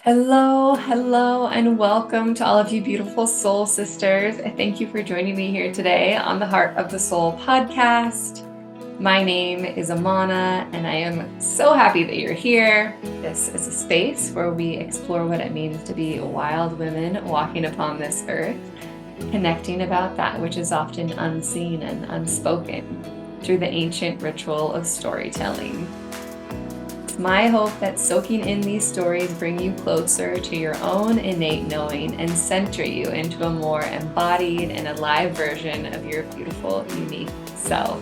Hello, and welcome to all of you beautiful soul sisters. I thank you for joining me here today on the Heart of the Soul podcast. My name is Amana, and I am so happy that you're here. This is a space where we explore what it means to be wild women walking upon this earth, connecting about that which is often unseen and unspoken through the ancient ritual of storytelling. My hope that soaking in these stories bring you closer to your own innate knowing and center you into a more embodied and alive version of your beautiful, unique self.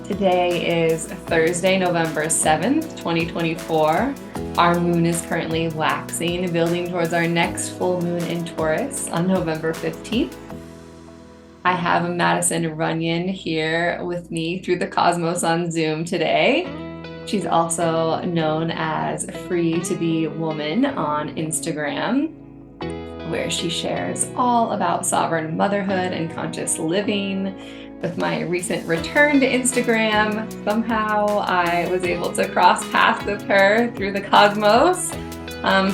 Today is Thursday, November 7th, 2024. Our moon is currently waxing, building towards our next full moon in Taurus on November 15th. I have Madison Runyan here with me through the cosmos on Zoom today. She's also known as Free to Be Woman on Instagram, where she shares all about sovereign motherhood and conscious living. With my recent return to Instagram, somehow I was able to cross paths with her through the cosmos,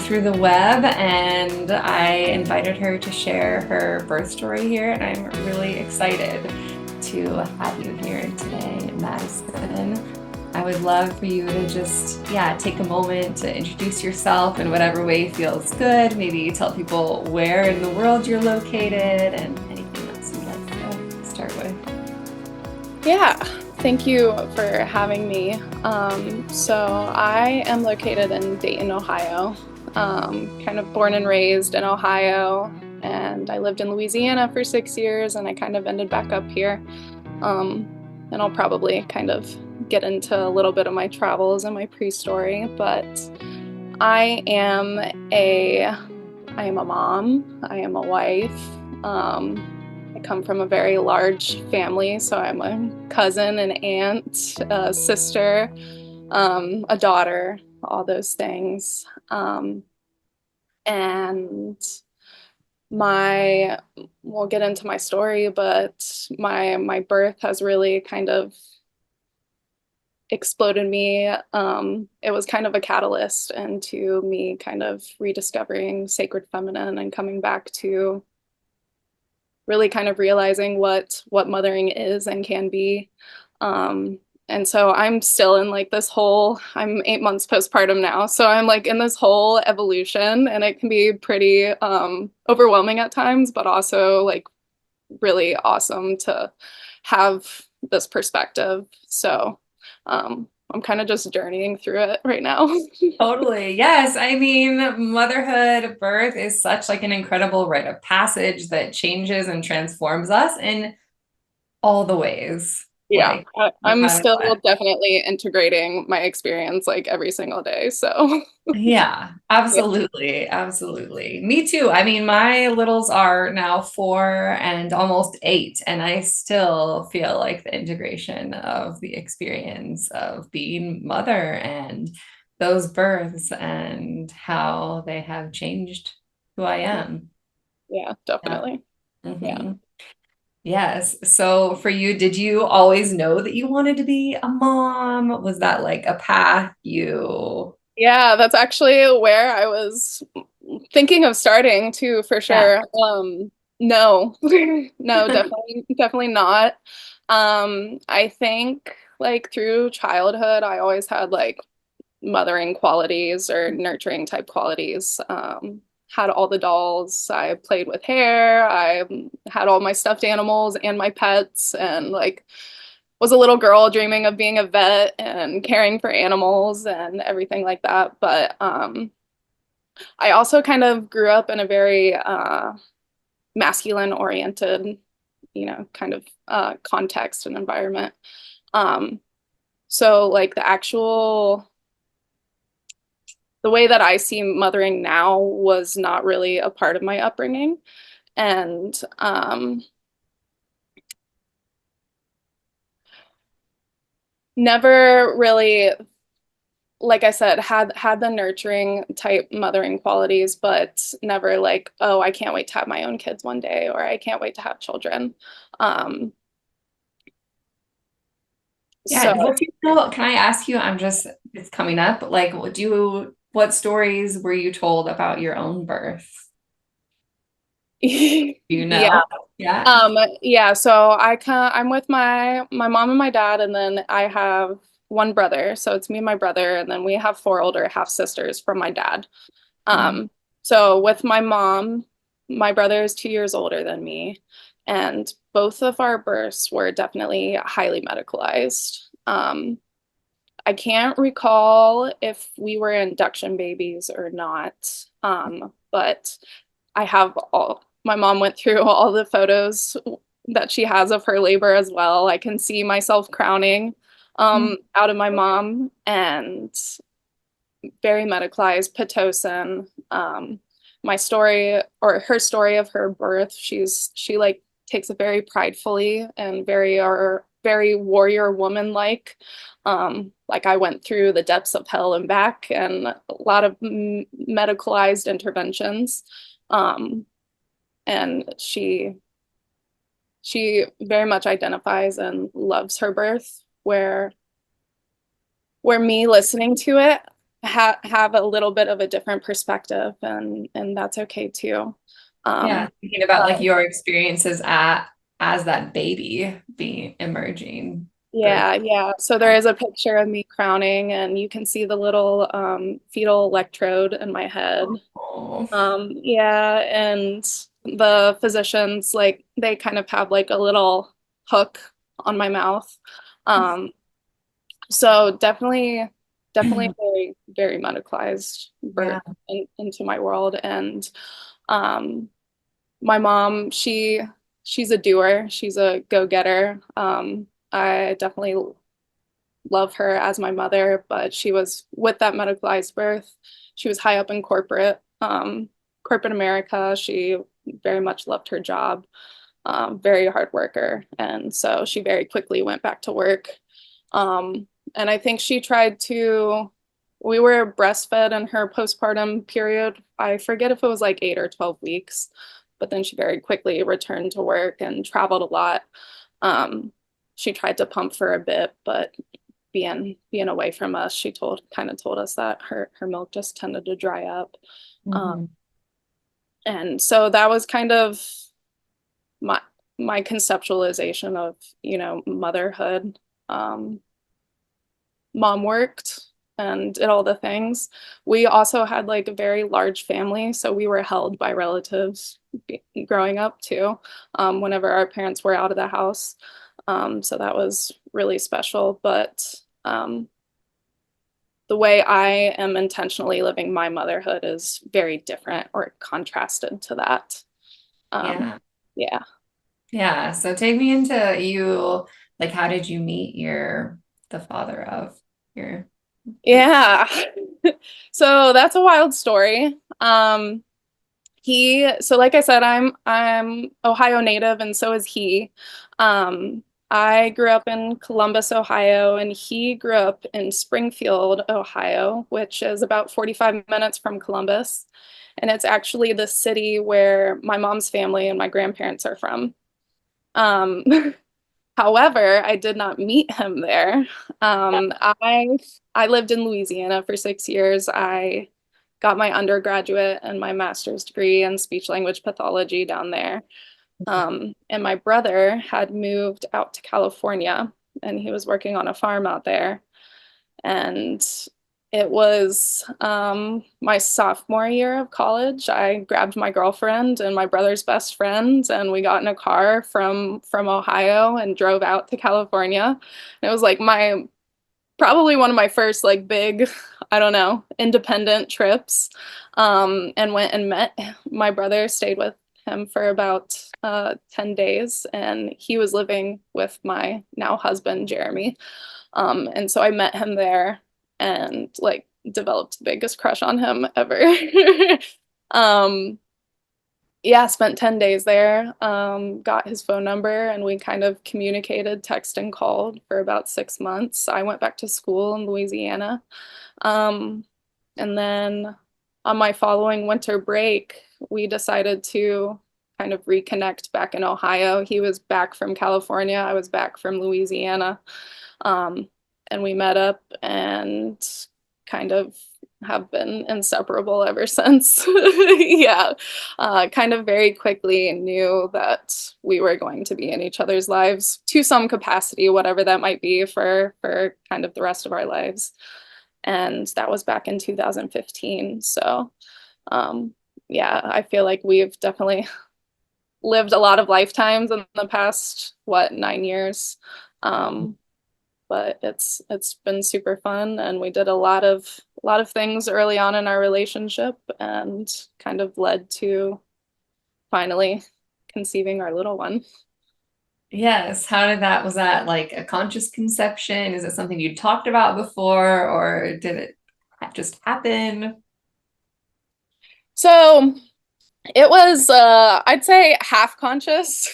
through the web, and I invited her to share her birth story here, and I'm really excited to have you here today, Madison. I would love for you to just, take a moment to introduce yourself in whatever way feels good. Maybe tell people where in the world you're located and anything else you'd like to start with. Yeah, thank you for having me. So I am located in Dayton, Ohio, kind of born and raised in Ohio, and I lived in Louisiana for 6 years, and I kind of ended back up here. And I'll probably kind of get into a little bit of my travels and my pre-story, but I am I am a mom, I am a wife. I come from a very large family, so I'm a cousin, an aunt, a sister, a daughter, all those things. And we'll get into my story, but my birth has really kind of exploded me. It was kind of a catalyst into me kind of rediscovering sacred feminine and coming back to really kind of realizing what mothering is and can be. And so I'm still in like this whole, I'm 8 months postpartum now. So I'm like in this whole evolution, and it can be pretty overwhelming at times, but also like really awesome to have this perspective. So I'm kind of just journeying through it right now. Totally. Yes. I mean, motherhood, birth is such like an incredible rite of passage that changes and transforms us in all the ways. Yeah, Like, no I'm matter still what. definitely integrating my experience like every single day. So, Yeah, yeah. absolutely. Absolutely. Me too. I mean, my littles are now 4 and almost 8, and I still feel like the integration of the experience of being mother and those births and how they have changed who I am. Yeah, Yeah. definitely. Yeah. hmm Yes. So for you, did you always know that you wanted to be a mom? Was that like a path you? Yeah, that's actually where I was thinking of starting too, for Yeah. sure. No, no, definitely not. I think like through childhood, I always had like mothering qualities or nurturing type qualities. Had all the dolls. I played with hair. I had all my stuffed animals and my pets, and like was a little girl dreaming of being a vet and caring for animals and everything like that. But I also kind of grew up in a very masculine oriented, kind of context and environment. Um, so like the way that I see mothering now was not really a part of my upbringing. And never really, like I said, had the nurturing type mothering qualities, but never like, oh, I can't wait to have my own kids one day, or I can't wait to have children. Um, Yeah. so What do you know? Can I ask you? It's coming up. Like, do What stories were you told about your own birth? Do you Yeah. know? Yeah. Yeah, so I'm with my mom and my dad, and then I have one brother. So it's me and my brother, and then we have four older half sisters from my dad. Mhm. Um, so with my mom, my brother is 2 years older than me, and both of our births were definitely highly medicalized. I can't recall if we were induction babies or not, but I have all, my mom went through all the photos that she has of her labor as well. I can see myself crowning out of my mom, and very medicalized, Pitocin. My story, or her story of her birth, she like takes it very pridefully and very warrior woman like. Like I went through the depths of hell and back, and a lot of medicalized interventions. Um, and she very much identifies and loves her birth, where me listening to it have a little bit of a different perspective, and that's okay too. Yeah. Um, Thinking about but like your experiences as that baby being emerging birth. yeah, yeah. So there is a picture of me crowning, and you can see the little fetal electrode in my head. Oh. Yeah, and the physicians like they kind of have like a little hook on my mouth. Um, So definitely very, very medicalized birth Yeah. into my world. And um, my mom, she's a doer. She's a go-getter. I definitely love her as my mother, but she was with that medicalized birth. She was high up in corporate America. She very much loved her job, very hard worker. And so she very quickly went back to work. Um, and I think she tried to, we were breastfed in her postpartum period. I forget if it was like 8 or 12 weeks, but then she very quickly returned to work and traveled a lot. Um, she tried to pump for a bit, but being away from us, she kind of told us that her milk just tended to dry up. Um, Mhm. and so that was kind of my my conceptualization of, motherhood. Um, Mom worked and did all the things. We also had like a very large family, so we were held by relatives growing up too, whenever our parents were out of the house. So that was really special. But the way I am intentionally living my motherhood is very different or contrasted to that. Um, Yeah. yeah. Yeah. So take me into you, like how did you meet the father of your baby? Yeah. So that's a wild story. So like I said, I'm Ohio native, and so is he. I grew up in Columbus, Ohio, and he grew up in Springfield, Ohio, which is about 45 minutes from Columbus. And it's actually the city where my mom's family and my grandparents are from. Um, However, I did not meet him there. I lived in Louisiana for 6 years. I got my undergraduate and my master's degree in speech language pathology down there. And my brother had moved out to California, and he was working on a farm out there. And it was my sophomore year of college. I grabbed my girlfriend and my brother's best friend, and we got in a car from Ohio and drove out to California. And it was like my probably one of my first like big, I don't know, independent trips. And went and met my brother, stayed with him for about 10 days, and he was living with my now husband, Jeremy. And so I met him there and like developed the biggest crush on him ever. um, yeah, spent 10 days there, got his phone number, and we kind of communicated, text and called for about 6 months. I went back to school in Louisiana. Um, and then on my following winter break, we decided to kind of reconnect back in Ohio. He was back from California, I was back from Louisiana. Um, and we met up and kind of have been inseparable ever since. Yeah. Kind of very quickly knew that we were going to be in each other's lives to some capacity, whatever that might be for kind of the rest of our lives. And that was back in 2015. So um, yeah, I feel like we've definitely lived a lot of lifetimes in the past, what, 9 years. Um, but it's been super fun, and we did a lot of things early on in our relationship and kind of led to finally conceiving our little one. Yes. How did that, was that like a conscious conception? Is it something you talked about before, or did it just happen? So it was I'd say half conscious.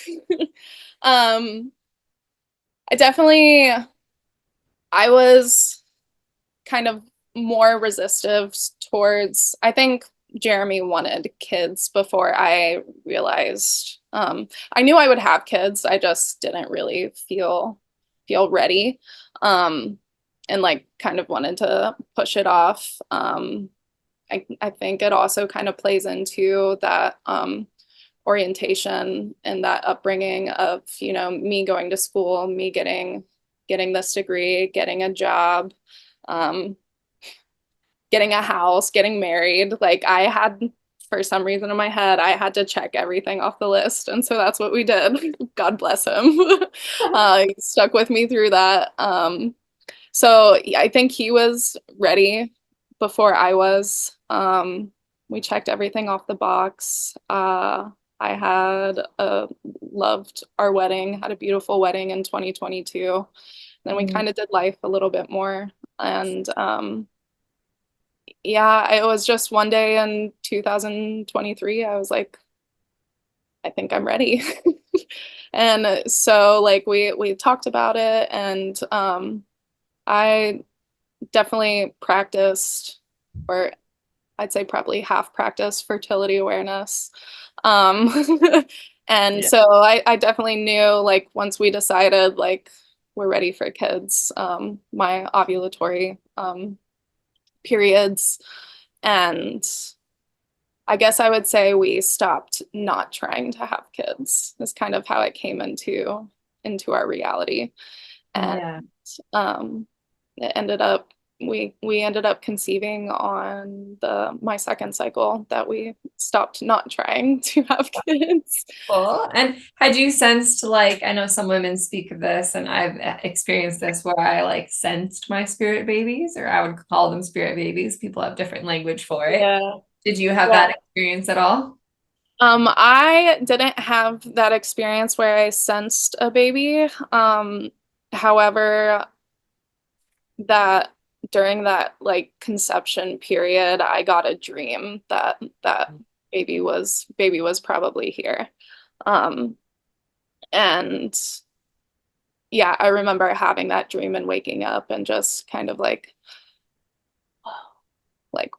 um I definitely I was kind of more resistive towards, I think Jeremy wanted kids before I realized, I knew I would have kids. I just didn't really feel ready. Um, and like kind of wanted to push it off. I think it also kind of plays into that orientation and that upbringing of, me going to school, me getting this degree, getting a job, um, getting a house, getting married. Like I had, for some reason in my head, I had to check everything off the list. And so that's what we did. God bless him. He stuck with me through that. So yeah, I think he was ready before I was. We checked everything off the box. I had loved our wedding, had a beautiful wedding in 2022. Then we Mhm. kind of did life a little bit more. And yeah, it was just one day in 2023, I was like, I think I'm ready. And so like we talked about it, and I definitely practiced, or I'd say probably half practiced fertility awareness. Um and Yeah. so I definitely knew, like, once we decided like we're ready for kids, my ovulatory periods, and I guess I would say we stopped not trying to have kids. Is kind of how it came into our reality. And Yeah. um it ended up we ended up conceiving on the my second cycle, that we stopped not trying to have kids. Cool. And had you sensed, like, I know some women speak of this, and I've experienced this where I like sensed my spirit babies, or I would call them spirit babies. People have different language for it. Yeah. Did you have Yeah. that experience at all? I didn't have that experience where I sensed a baby. However, that during that like conception period, I got a dream that baby was probably here. Um, and yeah, I remember having that dream and waking up and just kind of like,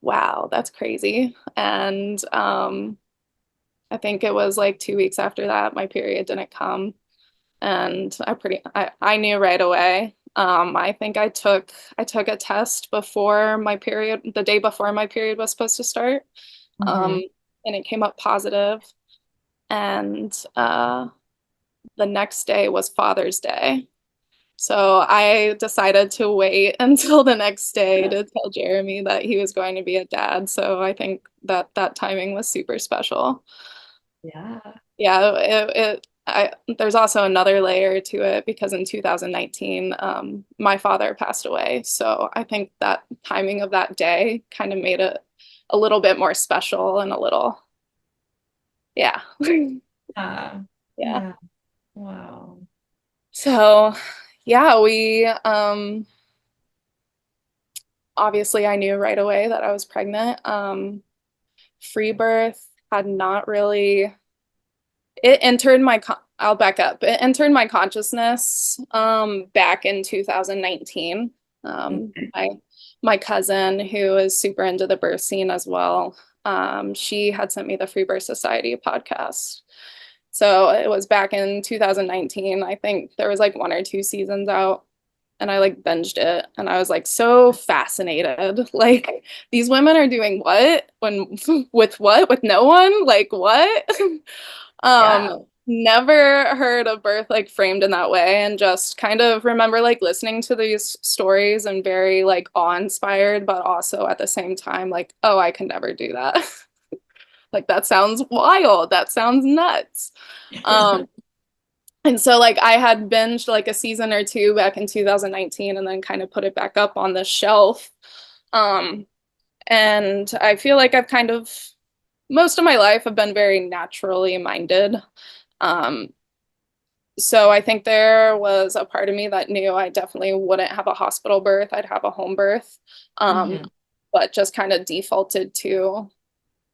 wow, that's crazy. And I think it was like 2 weeks after that, my period didn't come. And I knew right away. I think I took a test before my period, the day before my period was supposed to start. Hmm. Um, and it came up positive. And the next day was Father's Day. So I decided to wait until the next day to tell Jeremy that he was going to be a dad. So I think that timing was super special. Yeah. Yeah, there's also another layer to it, because in 2019, my father passed away. So I think that timing of that day kind of made it a little bit more special and a little, yeah. Yeah. Yeah. Yeah. Wow. So yeah, we obviously I knew right away that I was pregnant. Freebirth had not really, it entered my I'll back up. It entered my consciousness back in 2019. My cousin, who is super into the birth scene as well, she had sent me the Free Birth Society podcast. So it was back in 2019. I think there was like one or two seasons out. and I like binged it, and I was like so fascinated. Like, these women are doing what when with what? With no one? Like, what? Yeah. Never heard of birth like framed in that way, and just kind of remember like listening to these stories and very like awe-inspired, but also at the same time like, oh, I can never do that. Like, that sounds wild. That sounds nuts. Um, and so like I had binged like a season or two back in 2019 and then kind of put it back up on the shelf. Um, and I feel like I've kind of most of my life have been very naturally minded. Um, so I think there was a part of me that knew I definitely wouldn't have a hospital birth. I'd have a home birth. Um, Mhm. but just kind of defaulted to,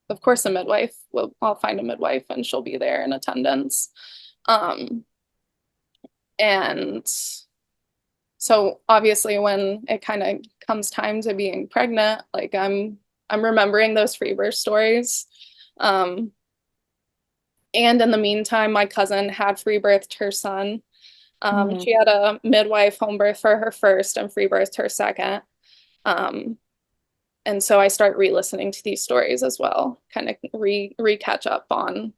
of course, a midwife. I'll find a midwife and she'll be there in attendance. Um, and so obviously when it kind of comes time to being pregnant, like I'm remembering those free birth stories. Um, and in the meantime, my cousin had free birthed her son. Mhm. She had a midwife home birth for her first and free birthed her second. Um, and so I start re-listening to these stories as well, kind of catch up on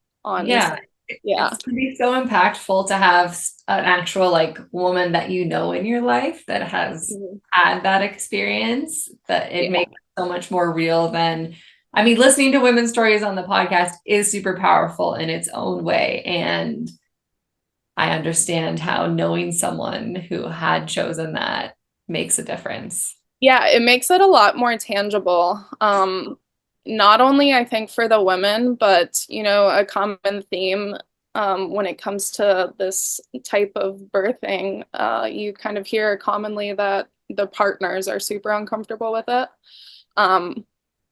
Yeah, yeah. it's can be so impactful to have an actual like woman that you know in your life that has Mhm. had that experience, that it Yeah. makes it so much more real than, I mean, listening to women's stories on the podcast is super powerful in its own way. And I understand how knowing someone who had chosen that makes a difference. Yeah, it makes it a lot more tangible. Not only I think for the women, but a common theme when it comes to this type of birthing, you kind of hear commonly that the partners are super uncomfortable with it. Um,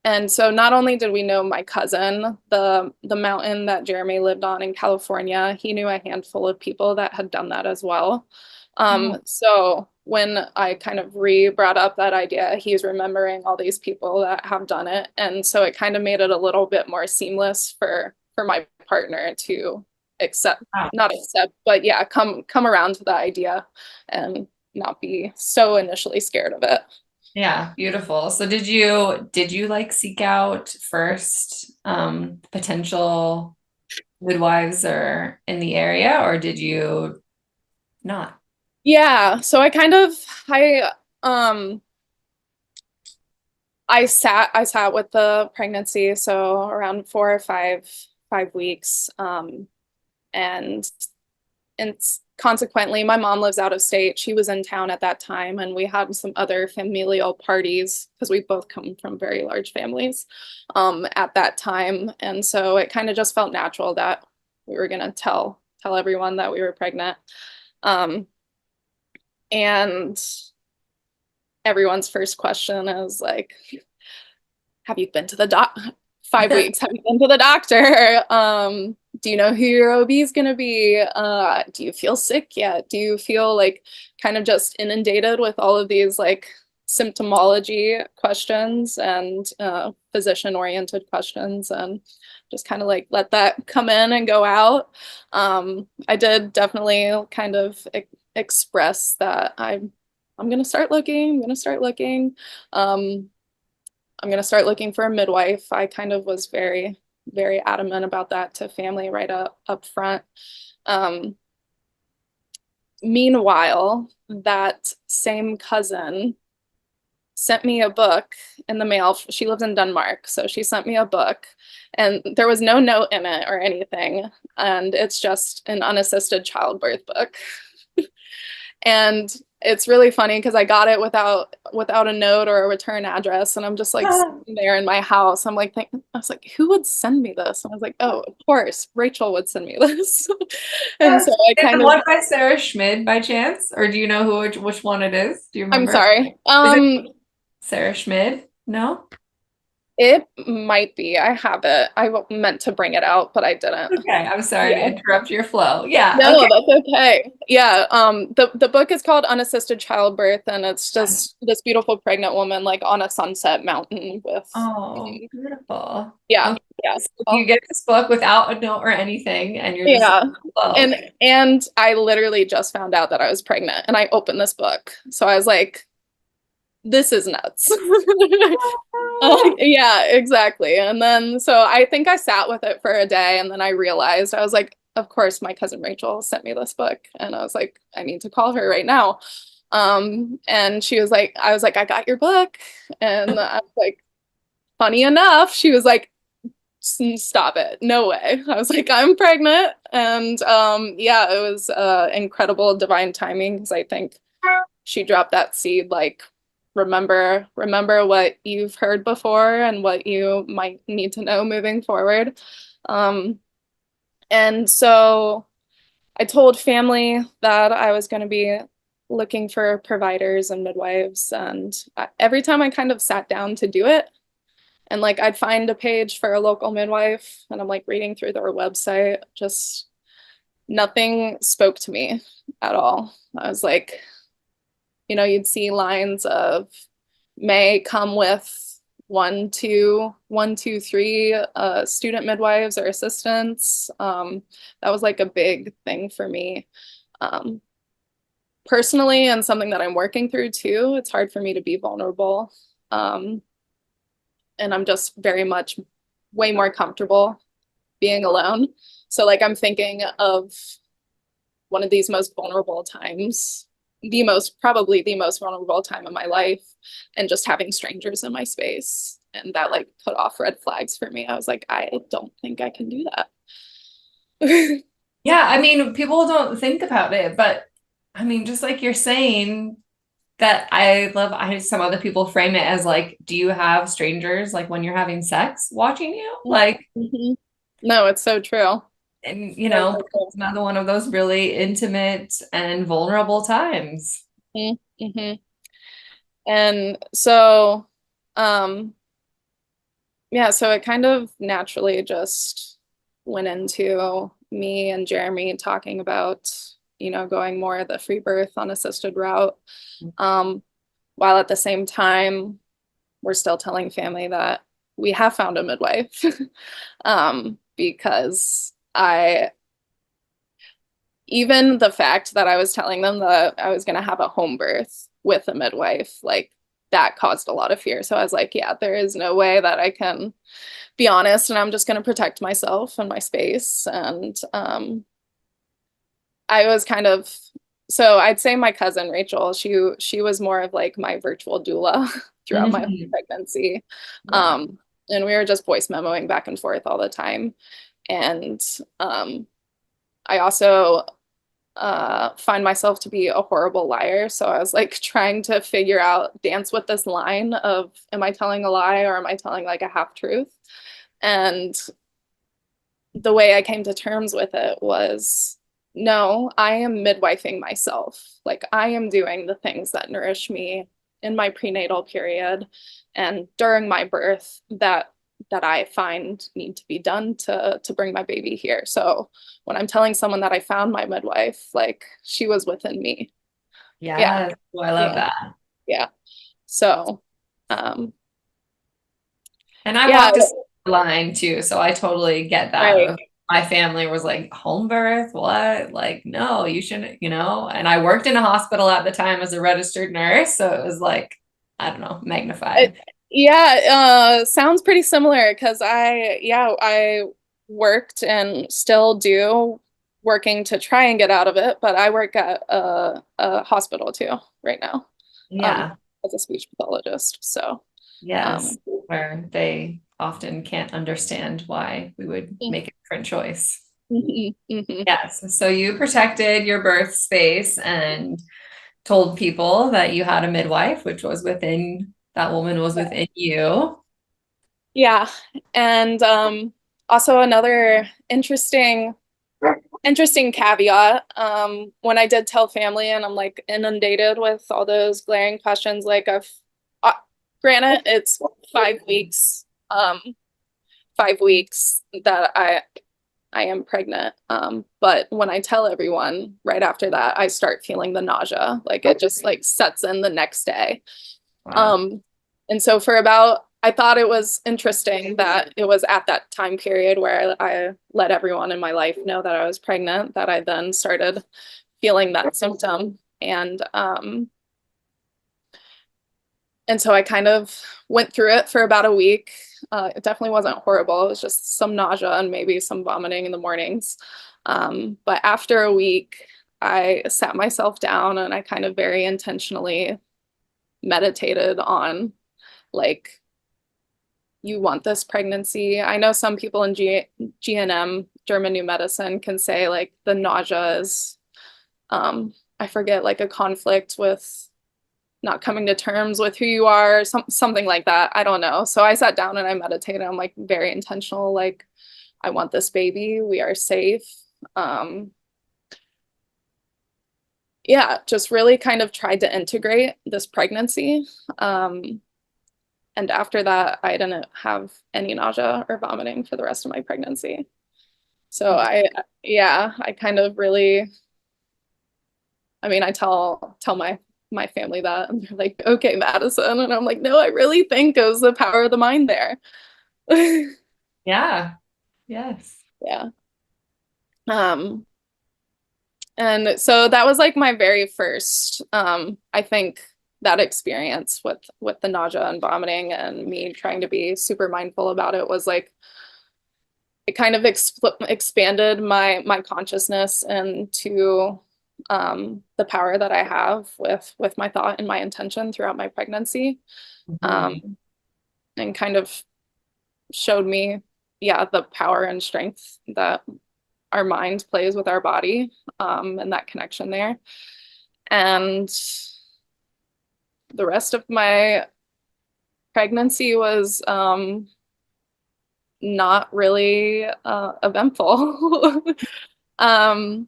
and so not only did we know my cousin, the mountain that Jeremy lived on in California, he knew a handful of people that had done that as well. Oh, So when I kind of brought up that idea, he's remembering all these people that have done it. And so it kind of made it a little bit more seamless for my partner to accept, wow. not accept, but yeah, come around to the idea and not be so initially scared of it. Yeah, beautiful. So did you like seek out first potential midwives or in the area, or did you not? Yeah, so um I sat with the pregnancy, so around 4 or 5 weeks. And consequently my mom lives out of state. She was in town at that time, and we had some other familial parties because we both come from very large families at that time. And so it kind of just felt natural that we were gonna tell everyone that we were pregnant. Um, and everyone's first question is like, have you been to the 5 weeks? Have you been to the doctor? Do you know who your OB is going to be? Do you feel sick yet? Do you feel like kind of just inundated with all of these like symptomology questions and physician oriented questions, and just kind of like let that come in and go out. I did definitely kind of express that I'm gonna start looking. I'm gonna start looking. Um, I'm going to start looking for a midwife. I kind of was very, very adamant about that to family right up front. Um, Meanwhile, that same cousin sent me a book in the mail. She lives in Denmark, so she sent me a book, and there was no note in it or anything. And it's just an unassisted childbirth book. And it's really funny because I got it without a note or a return address, and I'm just like sitting there in my house. I'm like thinking, I was like, who would send me this? And I was like, oh, of course, Rachel would send me this. And Yes. so I Is kind the of, one by Sarah Schmid by chance? Or do you know which one it is? Do you I'm remember? sorry. Is it Sarah Schmid? No? It might be. I have it. Meant to bring it out, but I didn't. Okay, I'm sorry to Yeah. interrupt your flow. Yeah, No, okay. that's okay. Yeah, the book is called Unassisted Childbirth, and it's just this beautiful pregnant woman like on a sunset mountain with Oh, beautiful. yeah, Okay. yeah. You get this book without a note or anything, and you're just Yeah. like, whoa. And I literally just found out that I was pregnant and I opened this book. So I was like, this is nuts. Yeah, exactly. And then so I think I sat with it for a day and then I realized I was like, of course, my cousin Rachel sent me this book. And I was like, I need to call her right now. And she was like, I was like, I got your book. And I was like, funny enough, she was like, stop it. No way. I was like, I'm pregnant. And yeah, it was incredible divine timing because I think she dropped that seed like remember what you've heard before and what you might need to know moving forward. Um, and so I told family that I was going to be looking for providers and midwives. And every time I kind of sat down to do it, and like I'd find a page for a local midwife and I'm like reading through their website, just nothing spoke to me at all. I was like, you'd see lines of may come with one, two, three student midwives or assistants. That was like a big thing for me. Personally, and something that I'm working through too, it's hard for me to be vulnerable. And I'm just very much way more comfortable being alone. So like I'm thinking of one of these most vulnerable times, probably the most vulnerable time of my life, and just having strangers in my space. And that like put off red flags for me. I was like, I don't think I can do that. Yeah, I mean, people don't think about it, but I mean, just like you're saying, that I love, some other people frame it as like, do you have strangers like when you're having sex watching you? Like, Mhm. No, it's so true. and So it's another one of those really intimate and vulnerable times. true. Mhm. And so, um, yeah, so it kind of naturally just went into me and Jeremy talking about, going more the free birth unassisted route. Um, while at the same time, we're still telling family that we have found a midwife. Because even the fact that I was telling them that I was going to have a home birth with a midwife, like that caused a lot of fear. So I was like, yeah, there is no way that I can be honest and I'm just going to protect myself and my space. And I was kind of, so I'd say my cousin Rachel, she was more of like my virtual doula throughout my Mhm. pregnancy. Yeah. And we were just voice memoing back and forth all the time. And I also find myself to be a horrible liar. So I was like trying to figure out, dance with this line of, am I telling a lie or am I telling like a half truth? And the way I came to terms with it was, no, I am midwifing myself. Like I am doing the things that nourish me in my prenatal period and during my birth that I find need to be done to bring my baby here. So when I'm telling someone that I found my midwife, like she was within me. Yeah. Yes. Oh, I love Yeah. that. Yeah. So um And I yeah, walked a similar line too, so I totally get right. that. My family was like, home birth? What? Like, no, you shouldn't. And I worked in a hospital at the time as a registered nurse, so it was like, I don't know, It, magnified. yeah, sounds pretty similar because I worked and still do working to try and get out of it, but I work at a hospital too right now, um, Yeah. as a speech pathologist. So, Yes. um, Where they often can't understand why we would make a different choice. mhm, mhm. Yes. So you protected your birth space and told people that you had a midwife, which was within that woman was within you. Yeah, and also another interesting caveat. When I did tell family, and I'm like inundated with all those glaring questions, like uh, granted, it's 5 weeks, 5 weeks that I am pregnant. But when I tell everyone right after that, I start feeling the nausea, like it just like sets in the next day. Wow. Um, and so for about I thought it was interesting that it was at that time period where I let everyone in my life know that I was pregnant, that I then started feeling that symptom. And so I kind of went through it for about a week. It definitely wasn't horrible. It was just some nausea and maybe some vomiting in the mornings. But after a week, I sat myself down and I kind of very intentionally meditated on, like, you want this pregnancy. I know some people in GNM, German New Medicine, can say like the nausea is, I forget, like a conflict with not coming to terms with who you are, something like that. I don't know. So I sat down and I meditated. I'm like very intentional, like, I want this baby. We are safe. Yeah, just really kind of tried to integrate this pregnancy. And after that, I didn't have any nausea or vomiting for the rest of my pregnancy. So yeah, I kind of really, I mean, I tell my family that, and they're like, okay, Madison. And I'm like, no, I really think it was the power of the mind there. Yeah. Yes. Yeah. Um, and so that was like my very first, I think that experience with the nausea and vomiting and me trying to be super mindful about it was like, it kind of expanded my consciousness into the power that I have with my thought and my intention throughout my pregnancy, Mhm. and kind of showed me, yeah, the power and strength that our mind plays with our body, and that connection there. And the rest of my pregnancy was not really eventful. um,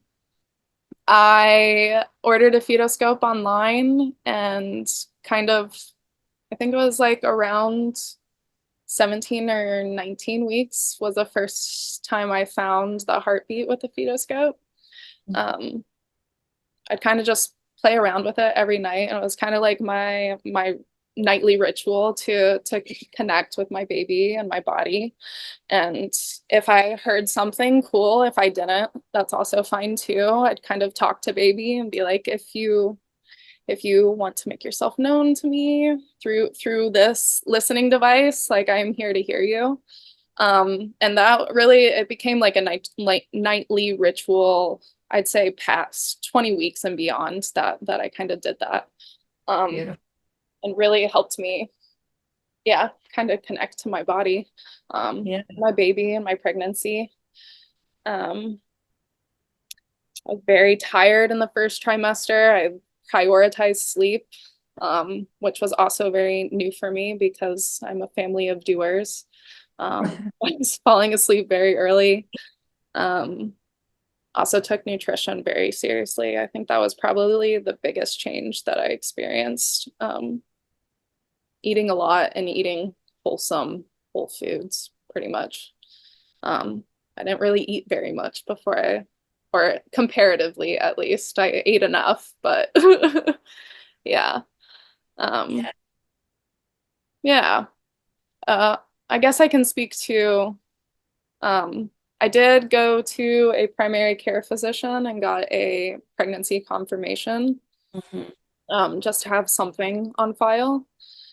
I ordered a fetoscope online and kind of, I think it was like around 17 or 19 weeks was the first time I found the heartbeat with the fetoscope. Um, I'd kind of just play around with it every night, and it was kind of like my nightly ritual to connect with my baby and my body. And if I heard something cool, if I didn't, that's also fine too. I'd kind of talk to baby and be like, if you want to make yourself known to me through this listening device, like, I'm here to hear you. And that really, it became like a nightly ritual, I'd say past 20 weeks and beyond, that I kind of did that. Um, Beautiful. and really helped me, yeah, kind of connect to my body, Yeah. my baby and my pregnancy. Um, I was very tired in the first trimester. I prioritized sleep, which was also very new for me because I'm a family of doers. I was falling asleep very early. Um, Also took nutrition very seriously. I think that was probably the biggest change that I experienced. Eating a lot and eating wholesome, whole foods, pretty much. I didn't really eat very much before or comparatively at least, I ate enough, but yeah. Um, Yeah. yeah. Uh, I guess I can speak to, um, I did go to a primary care physician and got a pregnancy confirmation, Mhm. just to have something on file.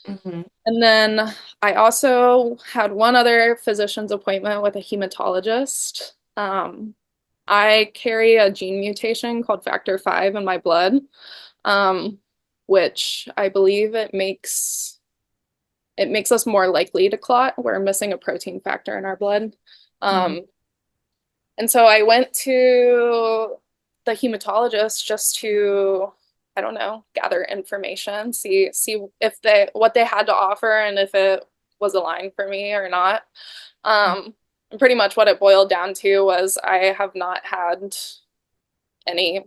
Mhm. And then I also had one other physician's appointment with a hematologist. I carry a gene mutation called factor V in my blood, um, which I believe it makes us more likely to clot. We're missing a protein factor in our blood. Mhm. And so I went to the hematologist just to, I don't know, gather information, see if they what they had to offer and if it was aligned for me or not. And pretty much what it boiled down to was I have not had any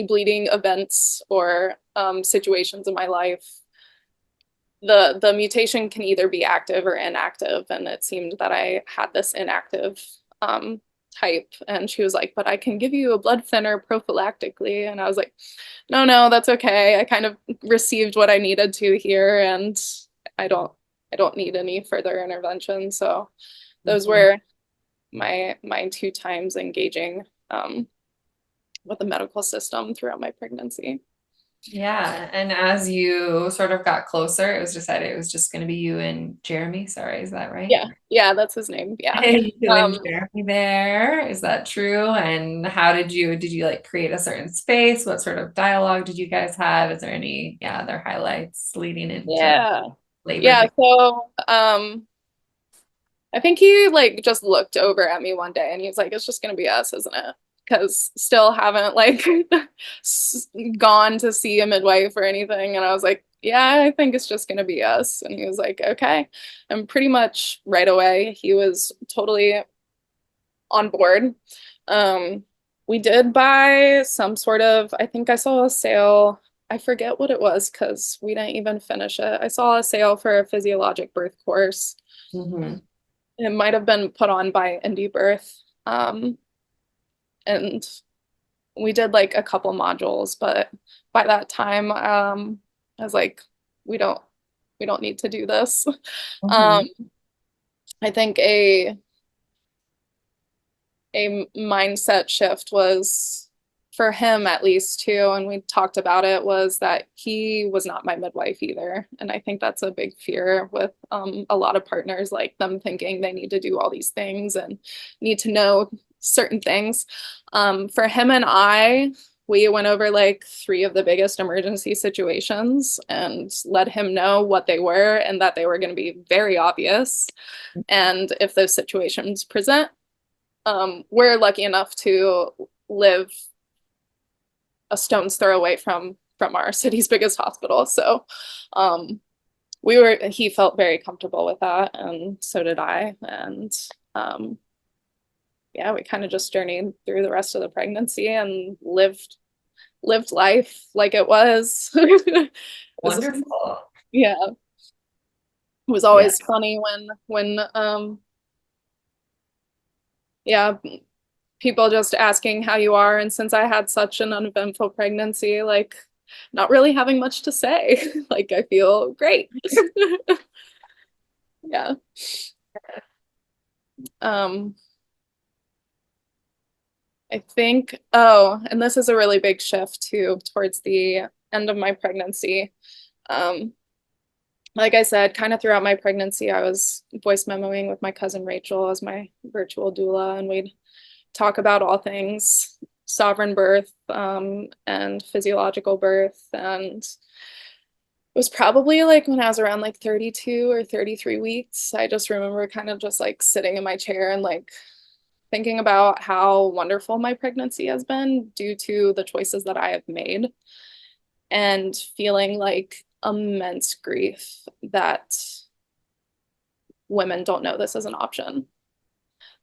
bleeding events or situations in my life. The mutation can either be active or inactive, and it seemed that I had this inactive um, type. And she was like, "But I can give you a blood thinner prophylactically," and I was like, "No, no, that's okay. I kind of received what I needed to here, and I don't." I don't need any further intervention. So those Mhm. were my two times engaging with the medical system throughout my pregnancy. Yeah. And as you sort of got closer, it was decided it was just going to be you and Jeremy. Sorry, is that right? Yeah, yeah, that's his name. Yeah. You and Um, Jeremy there. Is that true? And how did you like create a certain space? What sort of dialogue did you guys have? Is there any, yeah, other highlights leading into yeah. labor Yeah, day? so I think he like just looked over at me one day and he was like, it's just gonna be us, isn't it? Because still haven't like gone to see a midwife or anything. And I was like, yeah, I think it's just gonna be us. And he was like, okay. And pretty much right away, he was totally on board. Um, we did buy some sort of, I think I saw a sale. I forget what it was because we didn't even finish it. I saw a sale for a physiologic birth course. Mm-hmm. It might have been put on by Indie Birth. And we did like a couple modules, but by that time, I was like, we don't we don't need to do this. Um, Mm-hmm. I think a mindset shift was for him at least too, and we talked about it, was that he was not my midwife either. And I think that's a big fear with a lot of partners, like them thinking they need to do all these things and need to know certain things. For him and I, we went over like three of the biggest emergency situations and let him know what they were and that they were going to be very obvious. And if those situations present, we're lucky enough to live a stone's throw away from our city's biggest hospital. So um, he felt very comfortable with that, and so did I. And um, yeah, we kind of just journeyed through the rest of the pregnancy and lived life like it was. It was Wonderful. yeah, it was Yeah. always funny when yeah, people just asking how you are. And since I had such an uneventful pregnancy, like not really having much to say, like I feel great. Yeah. Um, I think, oh, and this is a really big shift too towards the end of my pregnancy. Um, like I said, kind of throughout my pregnancy, I was voice memoing with my cousin Rachel as my virtual doula, and we'd talk about all things sovereign birth and physiological birth. And it was probably like when I was around like 32 or 33 weeks. I just remember kind of just like sitting in my chair and like thinking about how wonderful my pregnancy has been due to the choices that I have made, and feeling like immense grief that women don't know this is an option.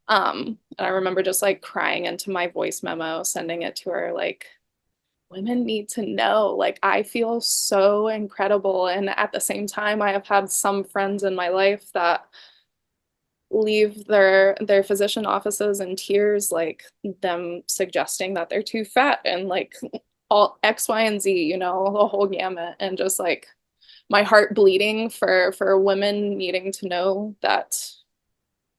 And I remember just like crying into my voice memo, sending it to her, like, women need to know, like, I feel so incredible. And at the same time, I have had some friends in my life that leave their physician offices in tears, like them suggesting that they're too fat and like all X, Y, and Z, the whole gamut. And just like my heart bleeding for women needing to know that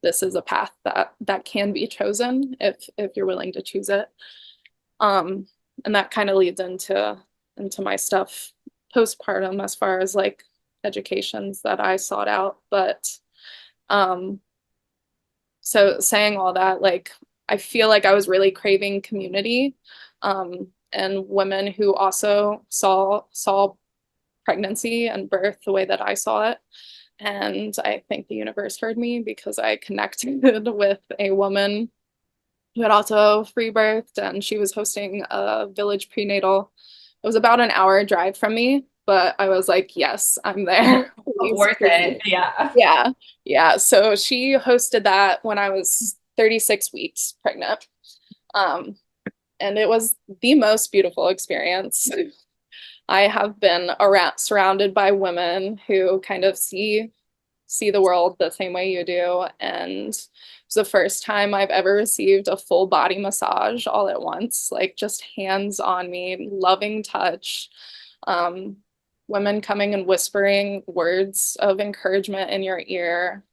this is a path that can be chosen if you're willing to choose it. Um, and that kind of leads into my stuff postpartum as far as like educations that I sought out. But um, so saying all that, like I feel like I was really craving community, and women who also saw pregnancy and birth the way that I saw it. And I think the universe heard me because I connected with a woman who had also free birthed, and she was hosting a village prenatal. It was about an hour drive from me, but I was like, yes, I'm there. Please, Worth please. it. Yeah. Yeah. Yeah. So she hosted that when I was 36 weeks pregnant. Um, and it was the most beautiful experience. I have been around surrounded by women who kind of see the world the same way you do. And it was the first time I've ever received a full body massage all at once, like just hands on me, loving touch. Um, women coming and whispering words of encouragement in your ear.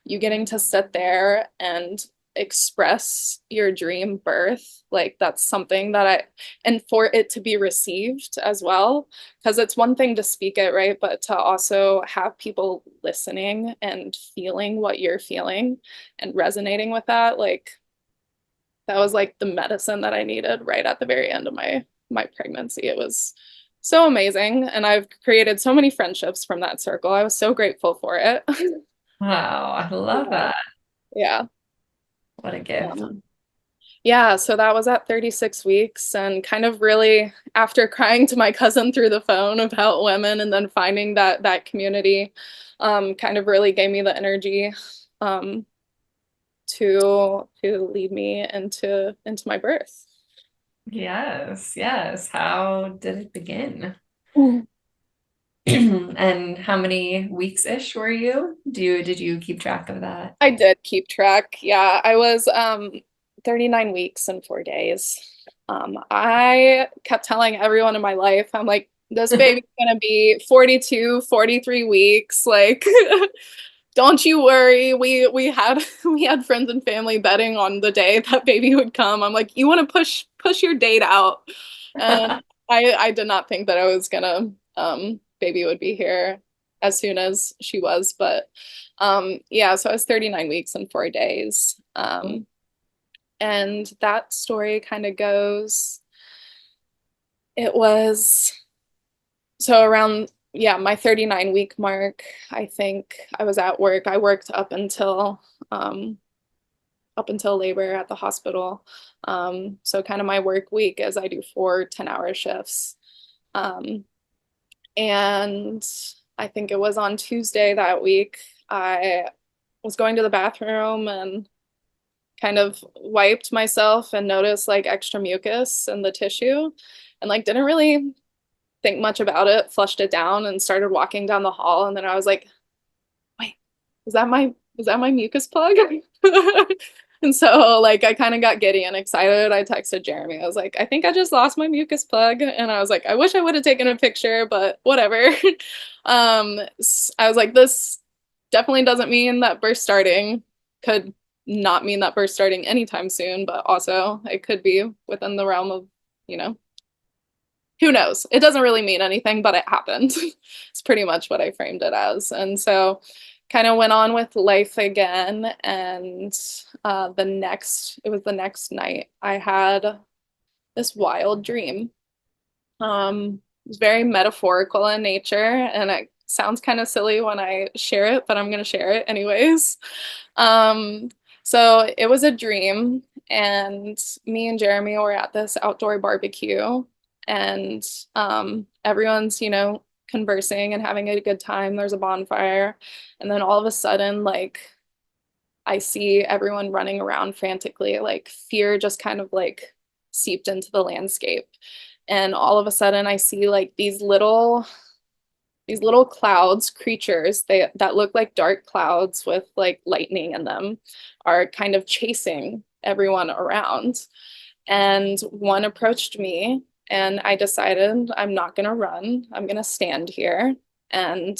You getting to sit there and express your dream birth, like that's something that and for it to be received as well, because it's one thing to speak it, right? But to also have people listening and feeling what you're feeling and resonating with that, like that was like the medicine that I needed right at the very end of my pregnancy. It was so amazing. And I've created so many friendships from that circle. I was so grateful for it. Wow, I love that. Yeah. What a gift. Um, yeah, so that was at 36 weeks, and kind of really after crying to my cousin through the phone about women and then finding that community, kind of really gave me the energy um, to lead me into my birth. Yes, yes. How did it begin? Mm. And how many weeks-ish were you? Did you keep track of that? I did keep track. Yeah, I was 39 weeks and 4 days. I kept telling everyone in my life, I'm like, this baby's gonna be 42, 43 weeks. Like, don't you worry. We had we had friends and family betting on the day that baby would come. I'm like, you want to push your date out. And I did not think that I was gonna baby would be here as soon as she was, but yeah, so I was 39 weeks and 4 days. And that story kind of goes, it was so around, yeah, my 39-week mark, I think I was at work. I worked up until labor at the hospital. So kind of my work week is I do 4 10-hour shifts. Um, and I think it was on Tuesday that week, I was going to the bathroom and kind of wiped myself and noticed like extra mucus in the tissue and like didn't really think much about it, flushed it down and started walking down the hall. And then I was like, wait, is that my mucus plug? And so like I kind of got giddy and excited. I texted Jeremy. I was like, I think I just lost my mucus plug. And I was like, I wish I would have taken a picture, but whatever. I was like, this definitely doesn't mean that birth starting could not mean that birth starting anytime soon, but also it could be within the realm of, you know, who knows? It doesn't really mean anything, but it happened. It's pretty much what I framed it as. And so kind of went on with life again. And it was the next night, I had this wild dream. It was very metaphorical in nature, and it sounds kind of silly when I share it, but I'm going to share it anyways. Um, so it was a dream, and me and Jeremy were at this outdoor barbecue, and everyone's, conversing and having a good time. There's a bonfire, and then all of a sudden, like, I see everyone running around frantically, like fear just kind of like seeped into the landscape. And all of a sudden I see like these little clouds, creatures, that look like dark clouds with like lightning in them, are kind of chasing everyone around. And one approached me, and I decided I'm not gonna run. I'm gonna stand here. And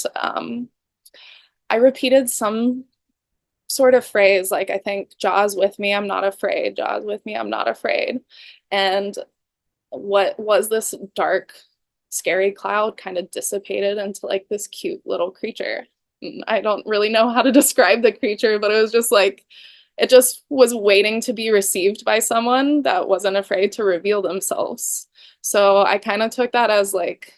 I repeated some sort of phrase, like I think, Jaws with me, I'm not afraid. Jaws with me, I'm not afraid. And what was this dark, scary cloud kind of dissipated into like this cute little creature. I don't really know how to describe the creature, but it was just like, it just was waiting to be received by someone that wasn't afraid to reveal themselves. So I kind of took that as like,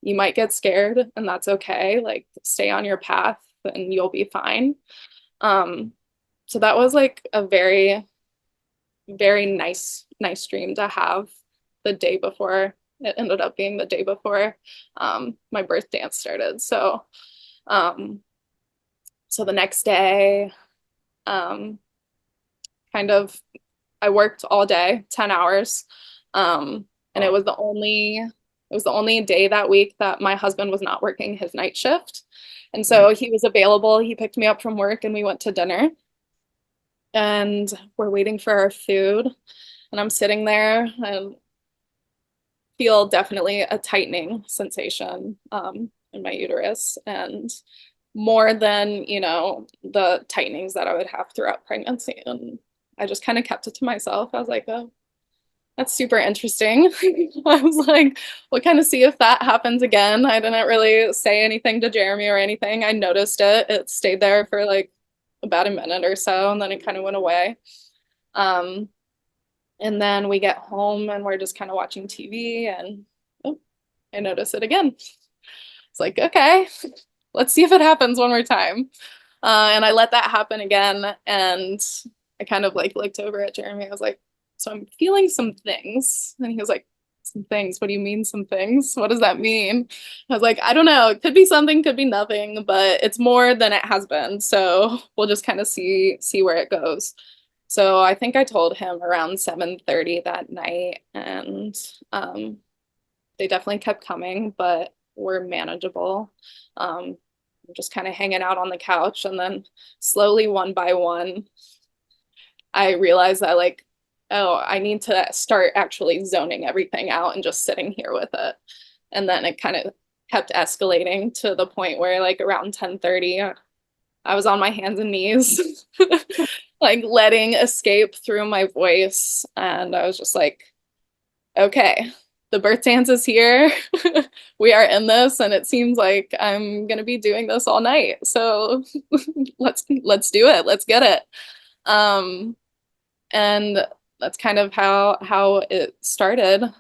you might get scared and that's okay. Like, stay on your path and you'll be fine. Um, so that was like a very, very nice dream to have the day before. It ended up being the day before my birth dance started. Um, so the next day, um, kind of, I worked all day, 10 hours. And it was the only day that week that my husband was not working his night shift. And so he was available. He picked me up from work and we went to dinner. And we're waiting for our food. And I'm sitting there and feel definitely a tightening sensation in my uterus, and more than, you know, the tightenings that I would have throughout pregnancy. And I just kind of kept it to myself. I was like, oh, that's super interesting. I was like, we'll kind of see if that happens again. I didn't really say anything to Jeremy or anything. I noticed it. It stayed there for like about a minute or so, and then it kind of went away. Um, and then we get home and we're just kind of watching TV, and oh, I notice it again. It's like, okay, let's see if it happens one more time. And I let that happen again. And I kind of like looked over at Jeremy. I was like, so I'm feeling some things. And he was like, some things? What do you mean some things? What does that mean? I was like, I don't know. It could be something, could be nothing, but it's more than it has been. So we'll just kind of see where it goes. So I think I told him around 7:30 that night, and they definitely kept coming, but were manageable. Just kind of hanging out on the couch, and then slowly, one by one, I realized that like, oh, I need to start actually zoning everything out and just sitting here with it. And then it kind of kept escalating to the point where like around 10:30, I was on my hands and knees, like letting escape through my voice. And I was just like, okay, the birth dance is here. We are in this, and it seems like I'm gonna be doing this all night. So let's do it. Let's get it. And that's kind of how it started.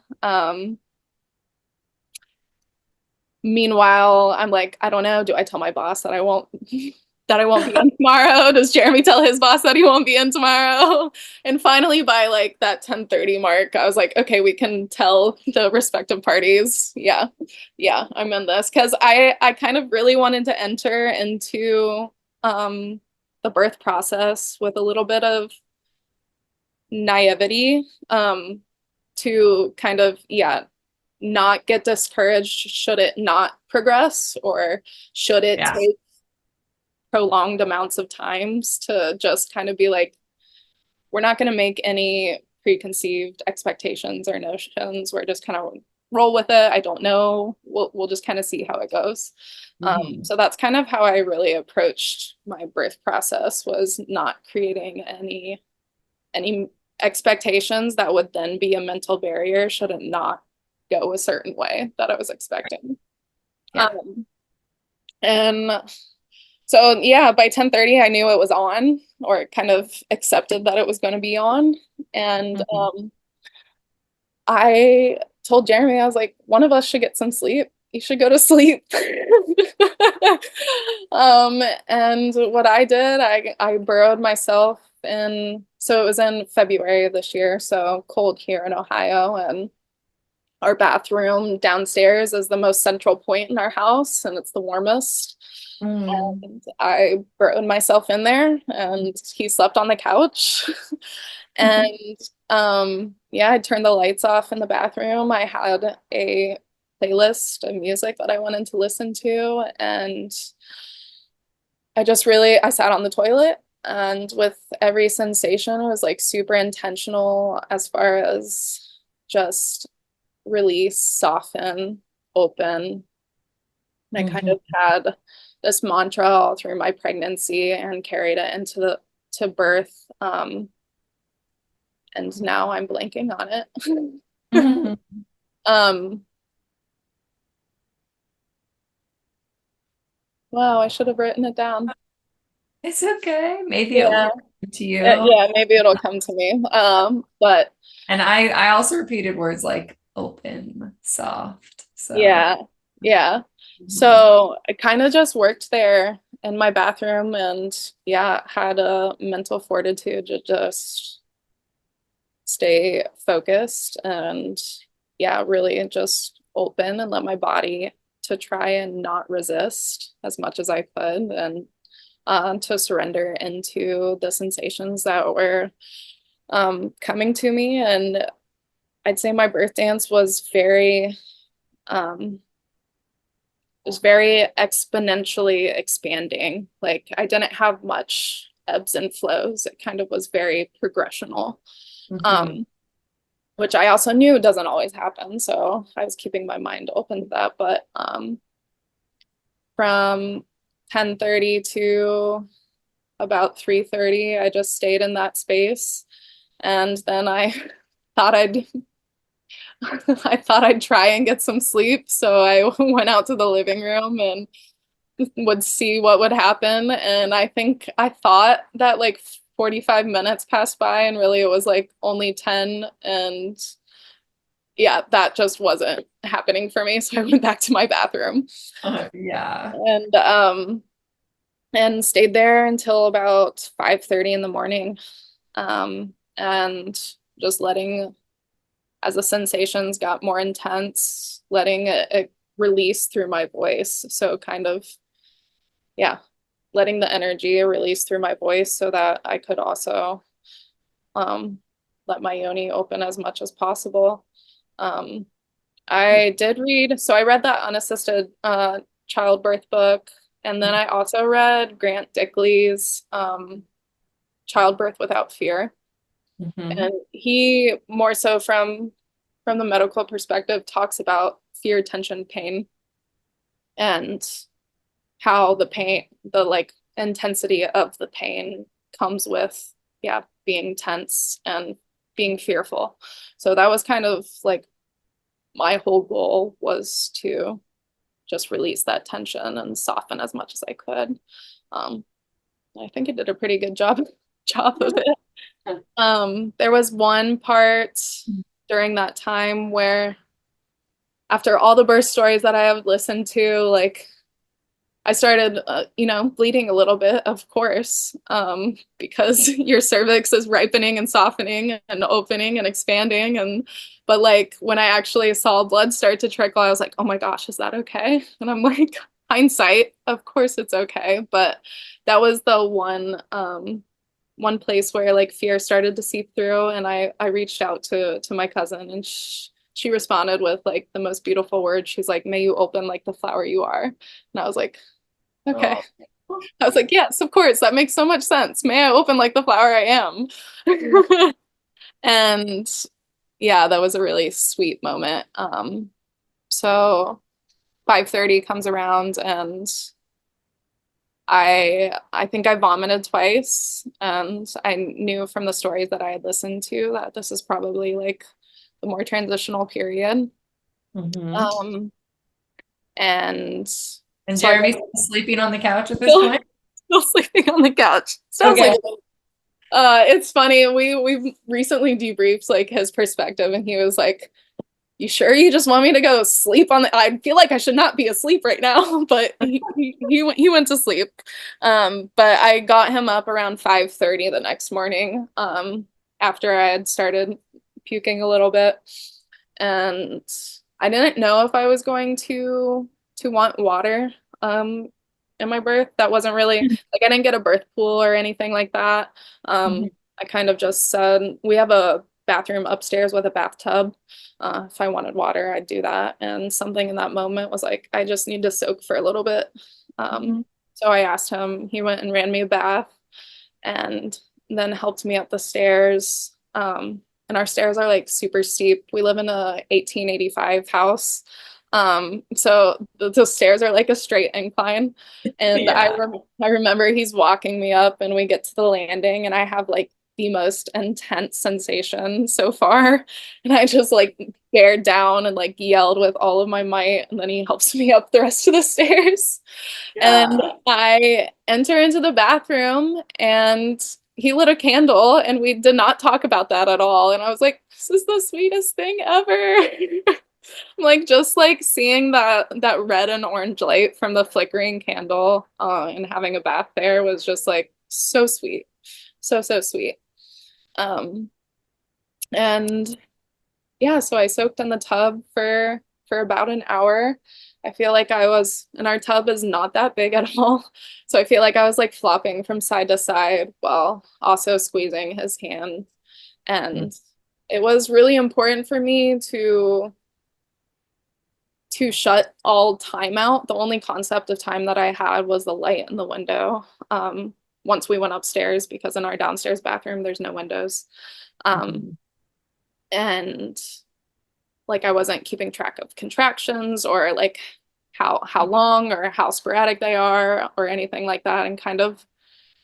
Meanwhile, I'm like, I don't know, do I tell my boss that I won't be in tomorrow? Does Jeremy tell his boss that he won't be in tomorrow? And finally, by like that 10:30 mark, I was like, okay, we can tell the respective parties. Yeah, I'm in this. Because I kind of really wanted to enter into the birth process with a little bit of naivety, to kind of, yeah, not get discouraged should it not progress, or should it Yeah. take prolonged amounts of times, to just kind of be like, we're not going to make any preconceived expectations or notions. We're just kind of roll with it. I don't know. We'll just kind of see how it goes. So that's kind of how I really approached my birth process, was not creating any expectations that would then be a mental barrier should it not go a certain way that I was expecting. Yeah. And so yeah, by 10:30 I knew it was on, or kind of accepted that it was going to be on. And I told Jeremy, I was like, one of us should get some sleep. You should go to sleep. And what I did, I burrowed myself in, so it was in February of this year, so cold here in Ohio, and our bathroom downstairs is the most central point in our house, and it's the warmest. And I burrowed myself in there, and he slept on the couch. And yeah, I turned the lights off in the bathroom. I had a playlist of music that I wanted to listen to, and I sat on the toilet, and with every sensation, it was like super intentional as far as just release, soften, open. And I kind of had this mantra all through my pregnancy and carried it into to birth. And now I'm blanking on it. Wow, I should have written it down. It's okay. Maybe it Yeah. will come to you. Yeah, maybe it'll come to me. But And I also repeated words like open, soft. So yeah, yeah. So I kind of just worked there in my bathroom, and yeah, had a mental fortitude to just stay focused, and yeah, really just open and let my body to try and not resist as much as I could, and to surrender into the sensations that were coming to me. And I'd say my birth dance was very exponentially expanding. Like I didn't have much ebbs and flows. It kind of was very progressional. which I also knew doesn't always happen. So I was keeping my mind open to that. But from 10:30 to about 3:30, I just stayed in that space. And then I thought I'd I thought I'd try and get some sleep. So I went out to the living room and would see what would happen. And I thought that like 45 minutes passed by and really it was like only 10. And yeah, that just wasn't happening for me. So I went back to my bathroom Yeah. and stayed there until about 5:30 in the morning. And just letting, as the sensations got more intense, letting it release through my voice. So kind of, yeah, letting the energy release through my voice so that I could also um, let my yoni open as much as possible. Um, I did read, so I read that unassisted childbirth book, and then I also read Grant Dickley's Childbirth Without Fear. Mm-hmm. And he more so from the medical perspective talks about fear, tension, pain, and how the pain, the like intensity of the pain comes with, yeah, being tense and being fearful. So that was kind of like my whole goal was to just release that tension and soften as much as I could. Um, I think I did a pretty good job of it. There was one part during that time where after all the birth stories that I have listened to, like I started, bleeding a little bit, of course, because your cervix is ripening and softening and opening and expanding. But like when I actually saw blood start to trickle, I was like, oh my gosh, is that okay? And I'm like, hindsight, of course it's okay. But that was the one place where like fear started to seep through, and I reached out to my cousin, and she responded with like the most beautiful words. She's like, may you open like the flower you are. And I was like, okay. Oh. I was like, yes, of course, that makes so much sense. May I open like the flower I am. And yeah, that was a really sweet moment. So 5:30 comes around, and I think I vomited twice, and I knew from the stories that I had listened to that this is probably like the more transitional period. Mm-hmm. Um, and And so I Jeremy's sleeping on the couch at this still, point? still sleeping on the couch. Sounds Okay. like it's funny. We've recently debriefed like his perspective, and he was like, you sure you just want me to go sleep on the, I feel like I should not be asleep right now, but he went to sleep. But I got him up around 5:30 the next morning, after I had started puking a little bit. And I didn't know if I was going to want water in my birth. That wasn't really like I didn't get a birth pool or anything like that. Mhm. I kind of just said we have a bathroom upstairs with a bathtub. If I wanted water, I'd do that. And something in that moment was like, I just need to soak for a little bit. Mhm. So I asked him, he went and ran me a bath and then helped me up the stairs. And our stairs are like super steep. We live in a 1885 house. So the stairs are like a straight incline. And Yeah. I remember he's walking me up and we get to the landing and I have like the most intense sensation so far. And I just like bared down and like yelled with all of my might. And then he helps me up the rest of the stairs. And Yeah. I enter into the bathroom and he lit a candle and we did not talk about that at all. And I was like, this is the sweetest thing ever. Like just like seeing that red and orange light from the flickering candle and having a bath there was just like so sweet. So sweet. Um and yeah, so I soaked in the tub for about an hour. I feel like I was, and our tub is not that big at all. So I feel like I was like flopping from side to side while also squeezing his hand. And it was really important for me to shut all time out. The only concept of time that I had was the light in the window. Once we went upstairs, because in our downstairs bathroom there's no windows. Um, Mhm. and like I wasn't keeping track of contractions or like how long or how sporadic they are or anything like that, and kind of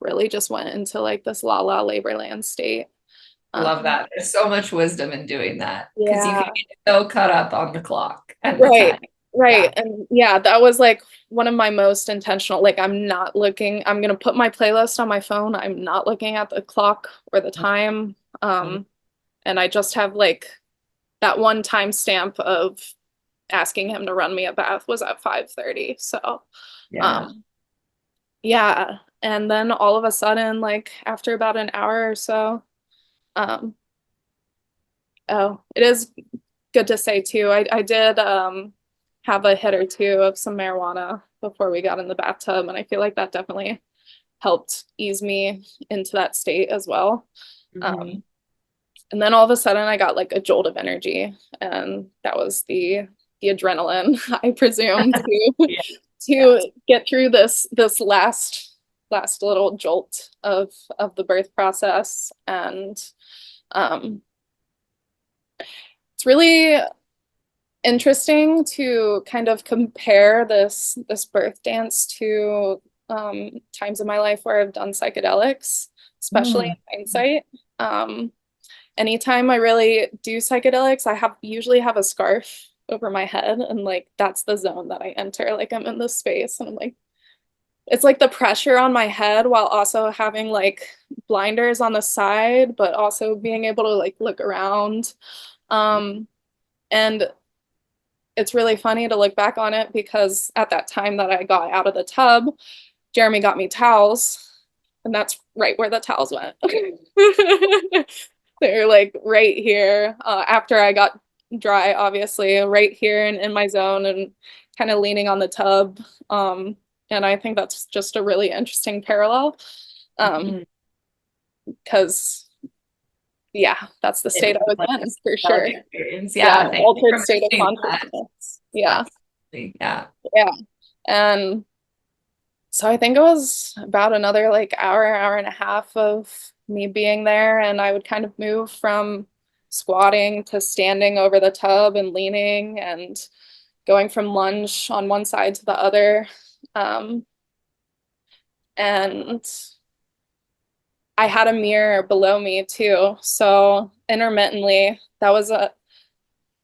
really just went into like this la la labor land state. Love Um, that. There's so much wisdom in doing that because you can yeah, get so caught up on the clock and the right, time. right. Yeah. And yeah, that was like one of my most intentional. Like I'm gonna put my playlist on my phone. I'm not looking at the clock or the time. Mhm. And I just have like that one timestamp of asking him to run me a bath was at 5:30. So Yeah. um yeah. And then all of a sudden, like after about an hour or so, um, oh, it is good to say too. I did have a hit or two of some marijuana before we got in the bathtub, and I feel like that definitely helped ease me into that state as well. Mhm. Um, and then all of a sudden I got like a jolt of energy, and that was the adrenaline, I presume, to Yeah. Yeah. to get through this last little jolt of the birth process. And um, it's really interesting to kind of compare this birth dance to times in my life where I've done psychedelics, especially Mm. in hindsight. Um, Anytime I really do psychedelics, I have usually have a scarf over my head, and like that's the zone that I enter. Like I'm in this space and I'm like, it's like the pressure on my head while also having like blinders on the side, but also being able to like look around. Um, and it's really funny to look back on it because at that time that I got out of the tub, Jeremy got me towels, and that's right where the towels went. They're like right here after I got dry, obviously, right here and in my zone and kind of leaning on the tub. And I think that's just a really interesting parallel Mhm. because, yeah, that's the It state I was was like a in for sure. psychedelic experience. Yeah, Yeah. an Thank you altered for state of mentioning that. consciousness. Yeah, Absolutely. Yeah. yeah. And so I think it was about another like hour and a half of me being there, and I would kind of move from squatting to standing over the tub and leaning and going from lunge on one side to the other. Um, and I had a mirror below me too. So intermittently, that was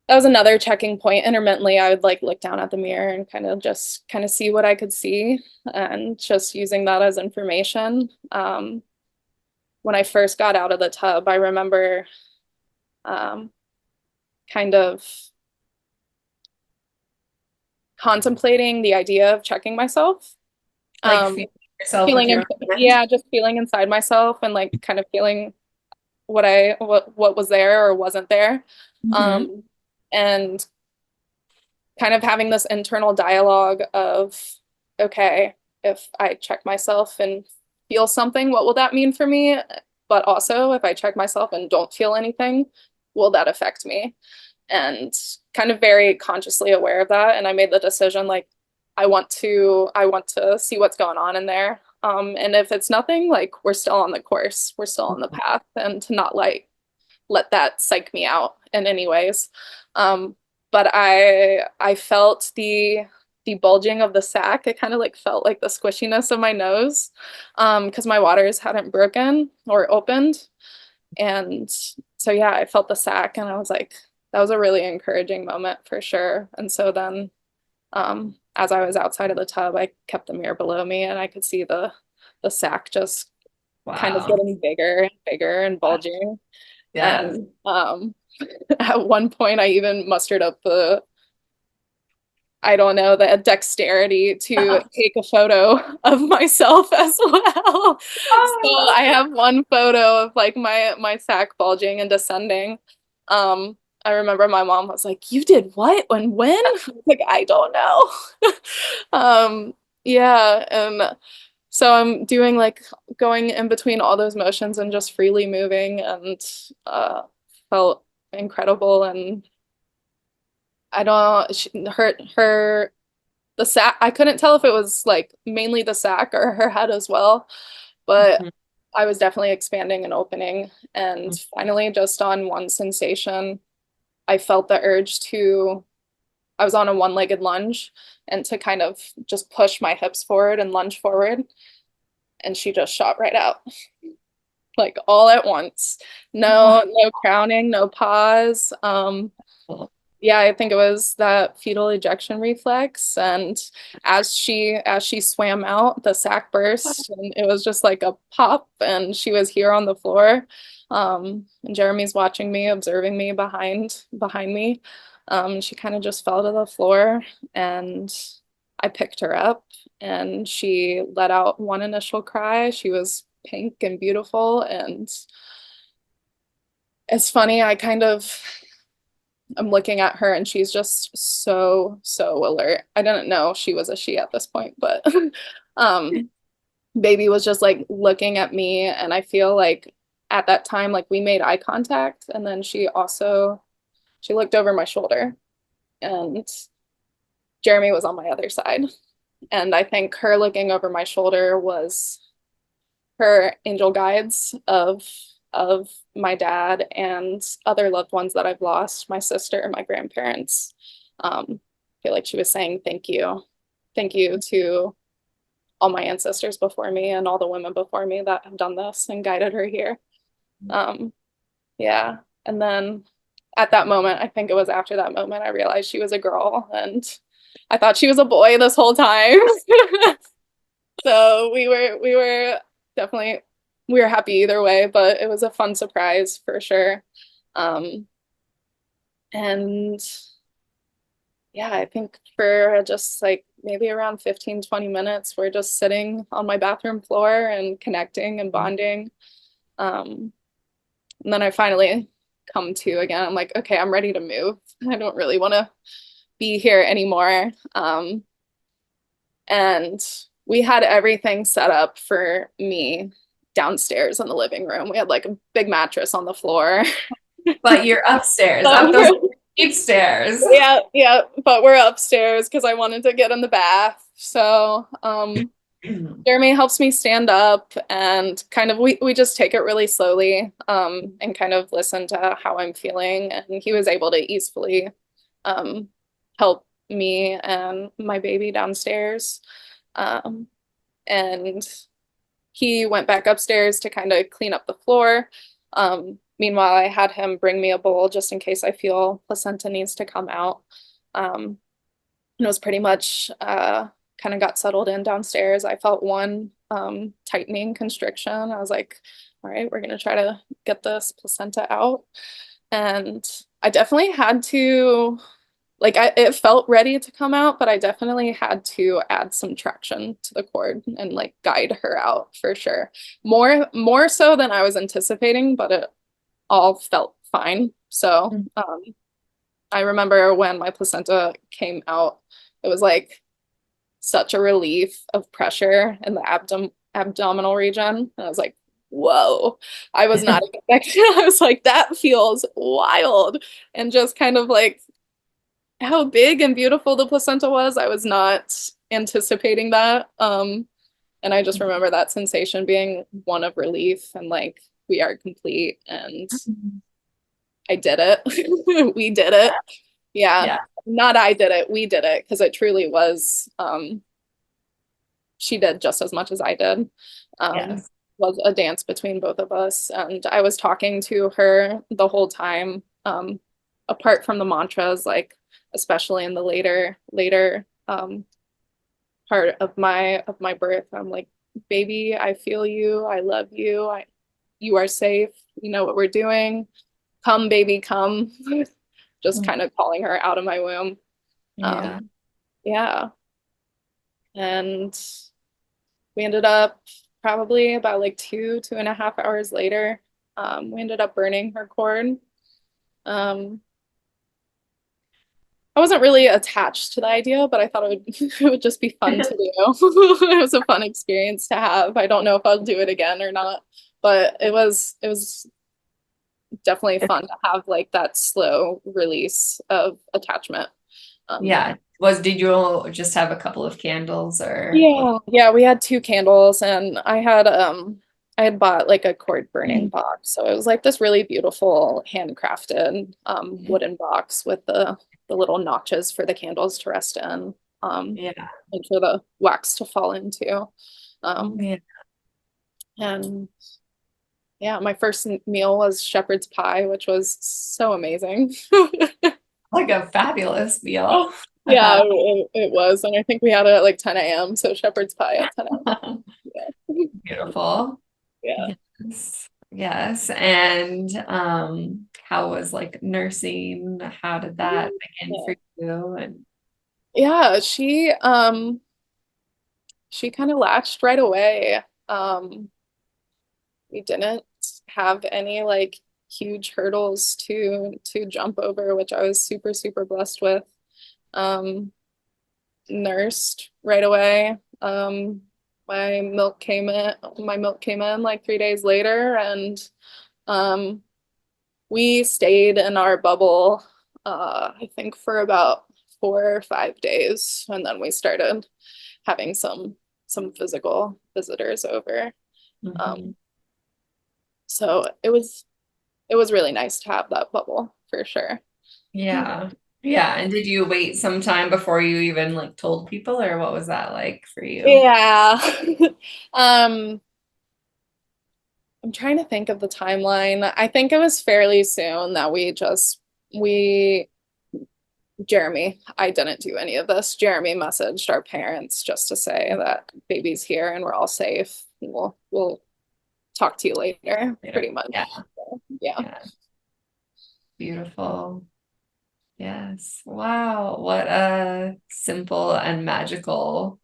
another checking point. Intermittently, I would like look down at the mirror and kind of see what I could see and just using that as information. When I first got out of the tub, I remember um, kind of contemplating the idea of checking myself. Like Um, feeling yourself with feeling, your own hands. yeah, just feeling inside myself and like kind of feeling what was there or wasn't there. Mhm. Um, and kind of having this internal dialogue of, okay, if I check myself and feel something, what will that mean for me? But also, if I check myself and don't feel anything, will that affect me? And kind of very consciously aware of that. And I made the decision like, I want to see what's going on in there. And if it's nothing, like we're still on the course, we're still on the path, and to not like let that psych me out in any ways. Um, but I felt the bulging of the sac. It kind of like felt like the squishiness of my nose because my waters hadn't broken or opened. And so yeah, I felt the sac and I was like, that was a really encouraging moment for sure. And so then as I was outside of the tub, I kept the mirror below me and I could see the sac just kind of Wow. getting bigger and bulging. Yes. And at one point, I even mustered up I don't know, the dexterity to take a photo of myself as well. Oh, I So love I have one photo of like my sac bulging and descending. I remember my mom was like, "You did what? When?" I was like, "I don't know." Um, yeah, and so I'm doing like going in between all those motions and just freely moving and felt incredible. And I don't her the sack, I couldn't tell if it was like mainly the sack or her head as well, but that. I was definitely expanding and opening. And finally, just on one sensation, I felt the urge to, I was on a one-legged lunge and to kind of just push my hips forward and lunge forward. And she just shot right out, like all at once. Wow. No crowning, no pause. Yeah, I think it was that fetal ejection reflex. And as she swam out, the sac burst and it was just like a pop and she was here on the floor. And Jeremy's watching me, observing me behind me. She kind of just fell to the floor and I picked her up and she let out one initial cry. She was pink and beautiful. And it's funny, I'm looking at her and she's just so alert. I didn't know she was a she at this point, but um baby was just like looking at me and I feel like at that time like we made eye contact and then she looked over my shoulder and Jeremy was on my other side. And I think her looking over my shoulder was her angel guides of my dad and other loved ones that I've lost, my sister and my grandparents. I feel like she was saying thank you. Thank you to all my ancestors before me and all the women before me that have done this and guided her here. Um, yeah. And then at that moment, I think it was after that moment, I realized she was a girl and I thought she was a boy this whole time. So we were definitely we were happy either way, but it was a fun surprise for sure. Um, and yeah, I think for just like maybe around 15, 20 minutes, we're just sitting on my bathroom floor and connecting and bonding. Um, and then I finally come to again. I'm like, okay, I'm ready to move. I don't really want to be here anymore. And we had everything set up for me downstairs in the living room. We had like a big mattress on the floor. But you're upstairs, But up those steep stairs. yeah, but we're upstairs because I wanted to get in the bath. So Jeremy helps me stand up and kind of we just take it really slowly and kind of listen to how I'm feeling. And he was able to easily um, help me and my baby downstairs. And he went back upstairs to kind of clean up the floor. Meanwhile, I had him bring me a bowl just in case I feel placenta needs to come out. And it was pretty much kind of got settled in downstairs. I felt one tightening constriction. I was like, all right, we're going to try to get this placenta out. And I definitely had to it felt ready to come out, but I definitely had to add some traction to the cord and like guide her out for sure. More so than I was anticipating, but it all felt fine. So I remember when my placenta came out, it was like such a relief of pressure in the abdominal region. And I was like, whoa, I was not expecting. I was like, that feels wild. And just kind of like how big and beautiful the placenta was. I was not anticipating that. And I just remember that sensation being one of relief and like we are complete and I did it. We did it. Yeah. Yeah. Not I did it. We did it because it truly was she did just as much as I did. Yes. Was a dance between both of us. And I was talking to her the whole time. Apart from the mantras, like especially in the later part of my birth, I'm like, baby, I feel you, I love you, you are safe, you know what we're doing, come baby come. Just kind of calling her out of my womb. Yeah. Yeah. And we ended up probably about like 2.5 hours later, we ended up burning her cord. I wasn't really attached to the idea, but I thought it would just be fun to do. It was a fun experience to have. I don't know if I'll do it again or not, but it was definitely fun to have like that slow release of attachment. Yeah. Did you all just have a couple of candles or? Yeah, we had two candles and I had I had bought like a cord burning box. So it was like this really beautiful handcrafted wooden box with the little notches for the candles to rest in, Yeah. and for the wax to fall into. Um, Yeah. and yeah, my first meal was shepherd's pie, which was so amazing. Like a fabulous meal. Yeah, it was. And I think we had it at like 10 a.m. So shepherd's pie at 10 a.m. Yeah. Beautiful. Yeah. Yes. Yes. And how was like nursing? How did that begin Yeah. for you? And Yeah, she kind of latched right away. We didn't have any like huge hurdles to jump over, which I was super, super blessed with. Um, Nursed right away. My milk came in like 3 days later, and um, we stayed in our bubble, I think for about 4 or 5 days, and then we started having some physical visitors over. Mhm. Um, so it was really nice to have that bubble for sure. Yeah. Yeah. And did you wait some time before you even like told people, or what was that like for you? Yeah. Um, I'm trying to think of the timeline. I think it was fairly soon that we Jeremy, I didn't do any of this. Jeremy messaged our parents just to say that baby's here and we're all safe. We'll talk to you later, Later. pretty much. Yeah. So, yeah. Yeah. Beautiful. Yes. Wow. What a simple and magical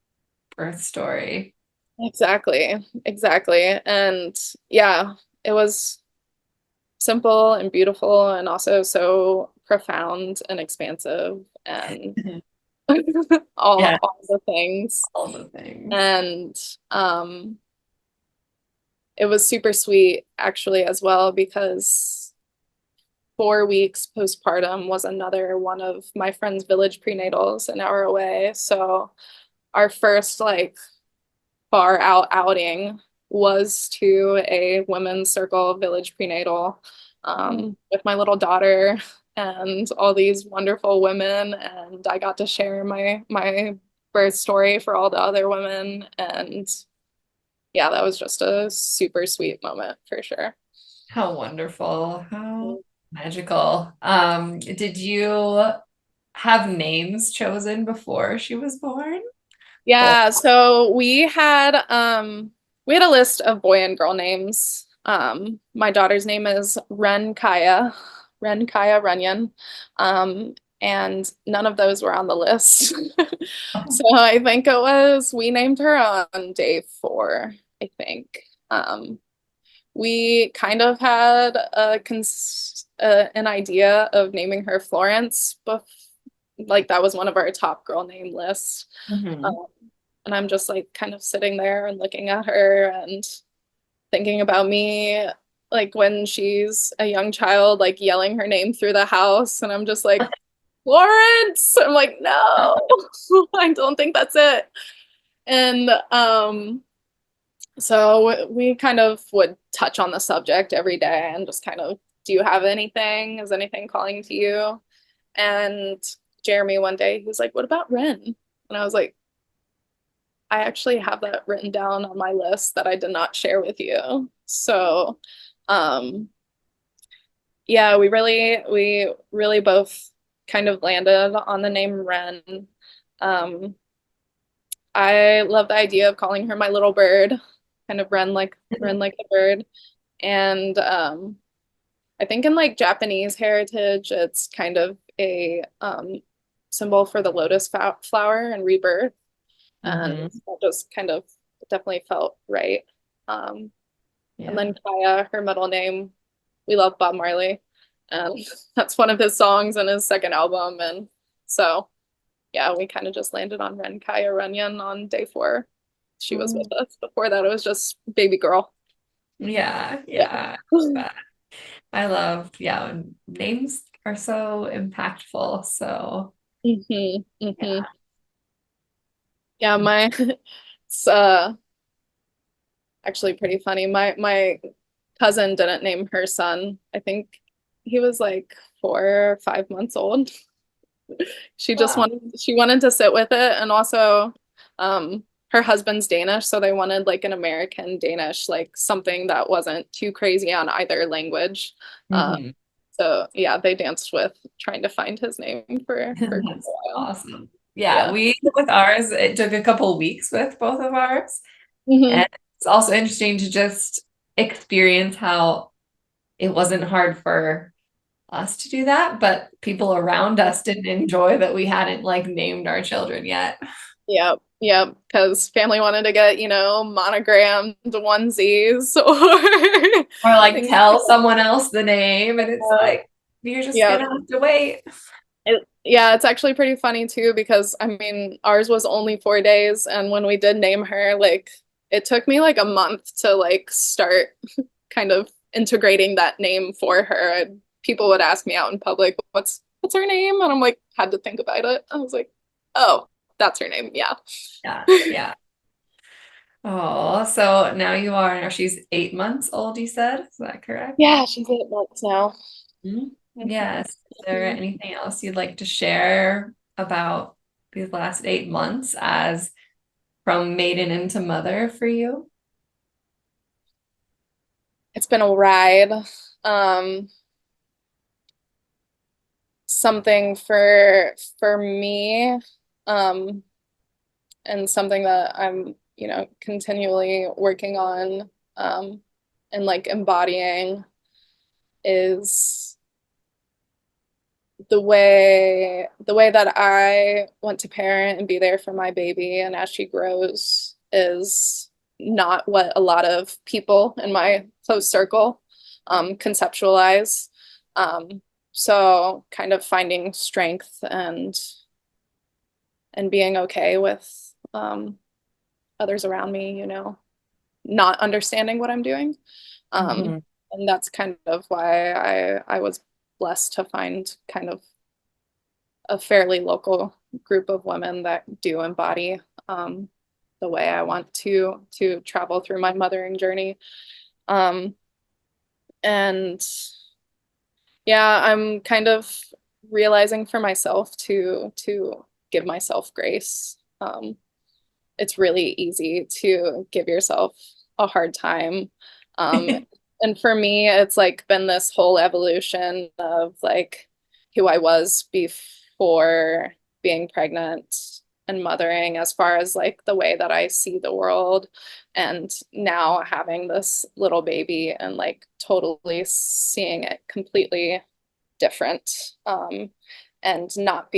birth story. Exactly. Exactly. And yeah, it was simple and beautiful and also so profound and expansive and Yeah. all the things. All the things. And um it was super sweet actually as well because 4 weeks postpartum was another one of my friend's village prenatals an hour away. So our first like far out outing was to a women's circle village prenatal, with my little daughter and all these wonderful women, and I got to share my birth story for all the other women, and yeah, that was just a super sweet moment for sure. How wonderful. How magical. Did you have names chosen before she was born? Or Yeah, so we had a list of boy and girl names. My daughter's name is Ren Kaya Runyan. And none of those were on the list. So I think we named her on day 4, I think. We kind of had an idea of naming her Florence, but like that was one of our top girl name lists. Mhm. Um, and I'm just like kind of sitting there and looking at her and thinking about me, like when she's a young child, like yelling her name through the house. And I'm just like, Florence. I'm like, no, I don't think that's it. And so we kind of would touch on the subject every day and just kind of, do you have anything? Is anything calling to you? And Jeremy one day, he was like, what about Ren? And I was like, I actually have that written down on my list that I did not share with you. So, um, yeah, we really both kind of landed on the name Ren. Um, I love the idea of calling her my little bird, kind of Ren like a bird. And I think in like Japanese heritage, it's kind of a symbol for the flower and rebirth. And Mhm. that just kind of definitely felt right. Um, and Yeah. then Kaya, her middle name, we love Bob Marley. And that's one of his songs in his second album. And so, yeah, we kind of just landed on Ren Kaya Runyan on day 4. She was with Mm. us. Before that, it was just baby girl. Yeah. Yeah. Yeah. I love, yeah, when names are so impactful. So, hmm hmm yeah. Yeah, it's actually pretty funny. My cousin didn't name her son. I think he was like 4 or 5 months old. Wow. She wanted to sit with it, and also her husband's Danish, so they wanted like an American Danish, like something that wasn't too crazy on either language. Uh, Mhm. so yeah, they danced with trying to find his name for quite That's a while. awesome. Yeah, Yeah. we with ours, it took a couple weeks with both of ours. Hmm. And it's also interesting to just experience how it wasn't hard for us to do that, but people around us didn't enjoy that we hadn't like named our children yet. Yep, yep, because family wanted to get, monogrammed onesies or Or like things tell like someone else the name, and it's that. like, you're just Yep. gonna have to wait. Yeah, it's actually pretty funny too because I mean, ours was only 4 days, and when we did name her, like it took me like a month to like start kind of integrating that name for her. And people would ask me out in public, what's her name? And I'm like, had to think about it. I was like, oh, that's her name. Yeah. Yeah, yeah. Oh, so now she's 8 months old, you said? Is that correct? Yeah, she's 8 months now. Mhm. Mhm. Yes. Is there anything else you'd like to share about these last 8 months as from maiden into mother for you? It's been a ride. Um, Something for me, um, and something that I'm, continually working on, and like embodying is the way that I want to parent and be there for my baby and as she grows is not what a lot of people in my close circle conceptualize. Um, so kind of finding strength and being okay with others around me, not understanding what I'm doing. Um, Mhm. and that's kind of why I was blessed to find kind of a fairly local group of women that do embody the way I want to travel through my mothering journey. Um, and yeah, I'm kind of realizing for myself to give myself grace. It's really easy to give yourself a hard time. Um, and for me, it's like been this whole evolution of like who I was before being pregnant and mothering, as far as like the way that I see the world, and now having this little baby and like totally seeing it completely different. And not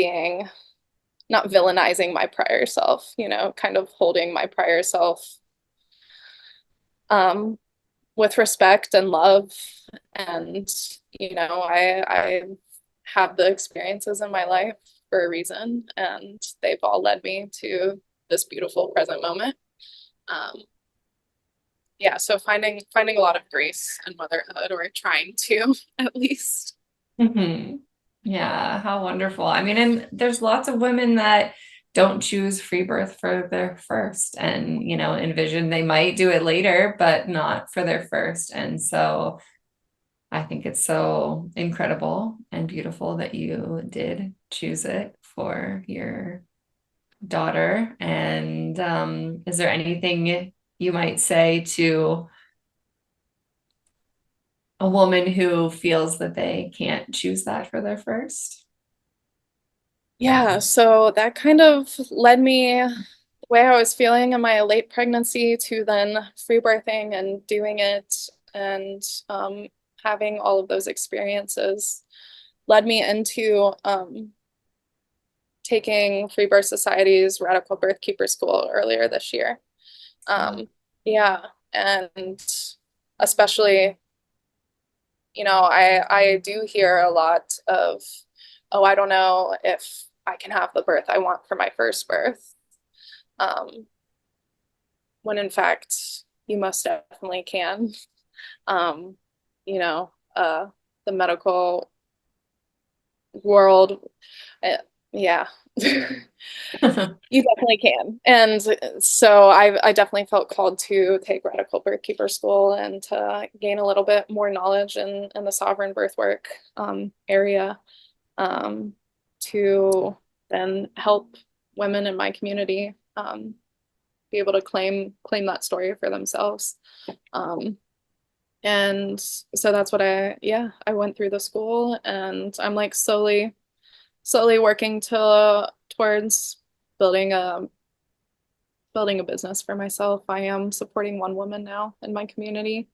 villainizing my prior self, kind of holding my prior self um, with respect and love. And, I have the experiences in my life for a reason, and they've all led me to this beautiful present moment. Um, yeah, so finding a lot of grace in motherhood, or trying to at least. Hmm. Yeah, how wonderful. I mean, and there's lots of women that don't choose free birth for their first and, envision they might do it later, but not for their first. And so I think it's so incredible and beautiful that you did choose it for your daughter. And is there anything you might say to a woman who feels that they can't choose that for their first? Yeah, so that kind of led me the way I was feeling in my late pregnancy to then free birthing and doing it, and having all of those experiences led me into taking Free Birth Society's Radical Birth Keeper School earlier this year. Wow. Um, yeah, and especially, I do hear a lot of, oh, I don't know if I can have the birth I want for my first birth. Um, when in fact you most definitely can. Um, you know, uh, the medical world, Yeah. You definitely can. And so I definitely felt called to take radical birthkeeper school and to gain a little bit more knowledge in the sovereign birth work area, um, to then help women in my community be able to claim that story for themselves. Um, and so that's what I went through the school, and I'm like slowly working towards building a building a business for myself. I am supporting one woman now in my community.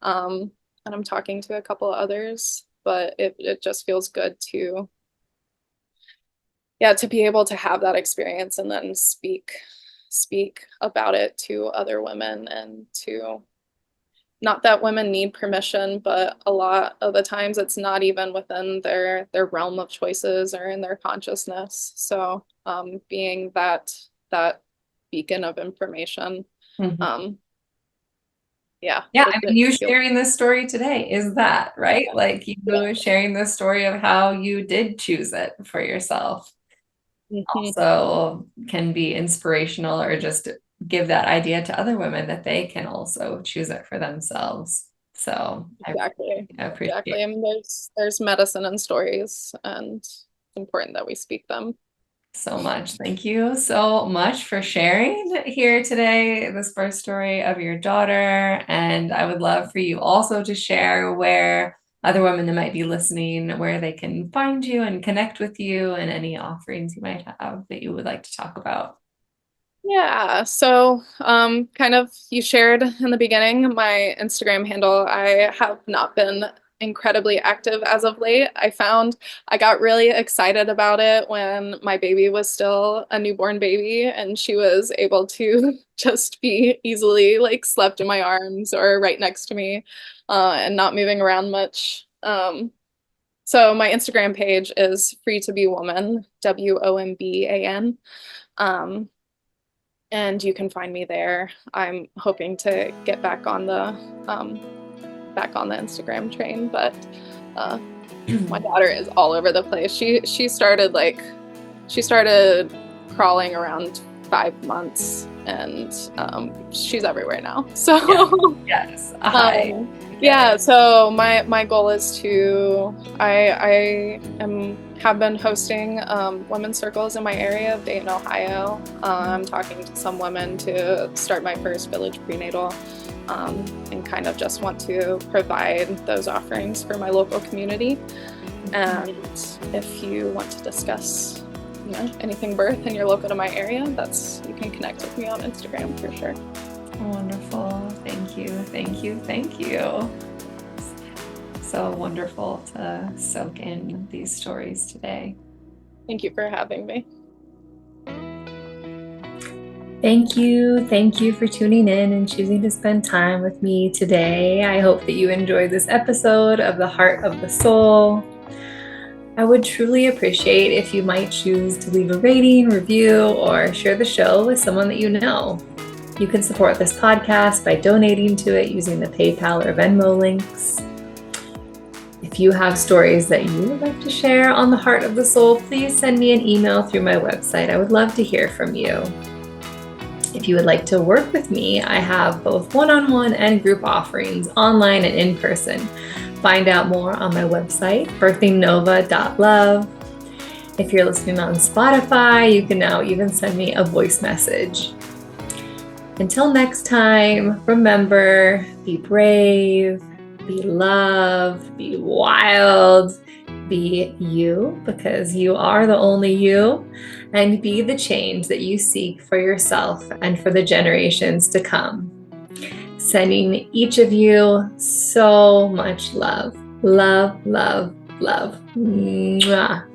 And I'm talking to a couple of others, but it just feels good to, yeah, to be able to have that experience and then speak about it to other women, and to, not that women need permission, but a lot of the times it's not even within their realm of choices or in their consciousness. So being that beacon of information, Mhm. um, yeah, Yeah, I mean, it you feels. sharing this story today is that, right? Like you sharing the story of how you did choose it for yourself Mhm. also can be inspirational, or just give that idea to other women that they can also choose it for themselves. So Exactly, I exactly. appreciate I mean, there's medicine in stories, and it's important that we speak them. so much. Thank you so much for sharing here today this birth story of your daughter. And I would love for you also to share where other women that might be listening, where they can find you and connect with you, and any offerings you might have that you would like to talk about. Yeah, so kind of you shared in the beginning my Instagram handle. I have not been incredibly active as of late. I got really excited about it when my baby was still a newborn baby and she was able to just be easily like slept in my arms or right next to me, and not moving around much. So my Instagram page is free to be woman, WOMBAN. Um, and you can find me there. I'm hoping to get back on the Instagram train, but uh, my daughter is all over the place. She started crawling around 5 months, and she's everywhere now. Yeah. So Yes, I um, get yeah, it. so my goal is to I am have been hosting women's circles in my area of Dayton, Ohio. I'm talking to some women to start my first village prenatal, and kind of just want to provide those offerings for my local community. And if you want to discuss, anything birth and you're local to my area, you can connect with me on Instagram for sure. Wonderful. Thank you. Thank you. Thank you. So wonderful to soak in these stories today. Thank you for having me. Thank you. Thank you for tuning in and choosing to spend time with me today. I hope that you enjoyed this episode of The Heart of the Soul. I would truly appreciate if you might choose to leave a rating, review, or share the show with someone that you know. You can support this podcast by donating to it using the PayPal or Venmo links. If you have stories that you would like to share on The Heart of the Soul, please send me an email through my website. I would love to hear from you. If you would like to work with me, I have both one-on-one and group offerings, online and in person. Find out more on my website, birthingnova.love. If you're listening on Spotify, you can now even send me a voice message. Until next time, remember, be brave, be loved, be wild, be you, because you are the only you, and be the change that you seek for yourself and for the generations to come. Sending each of you so much love. Love, love, love. Mwah.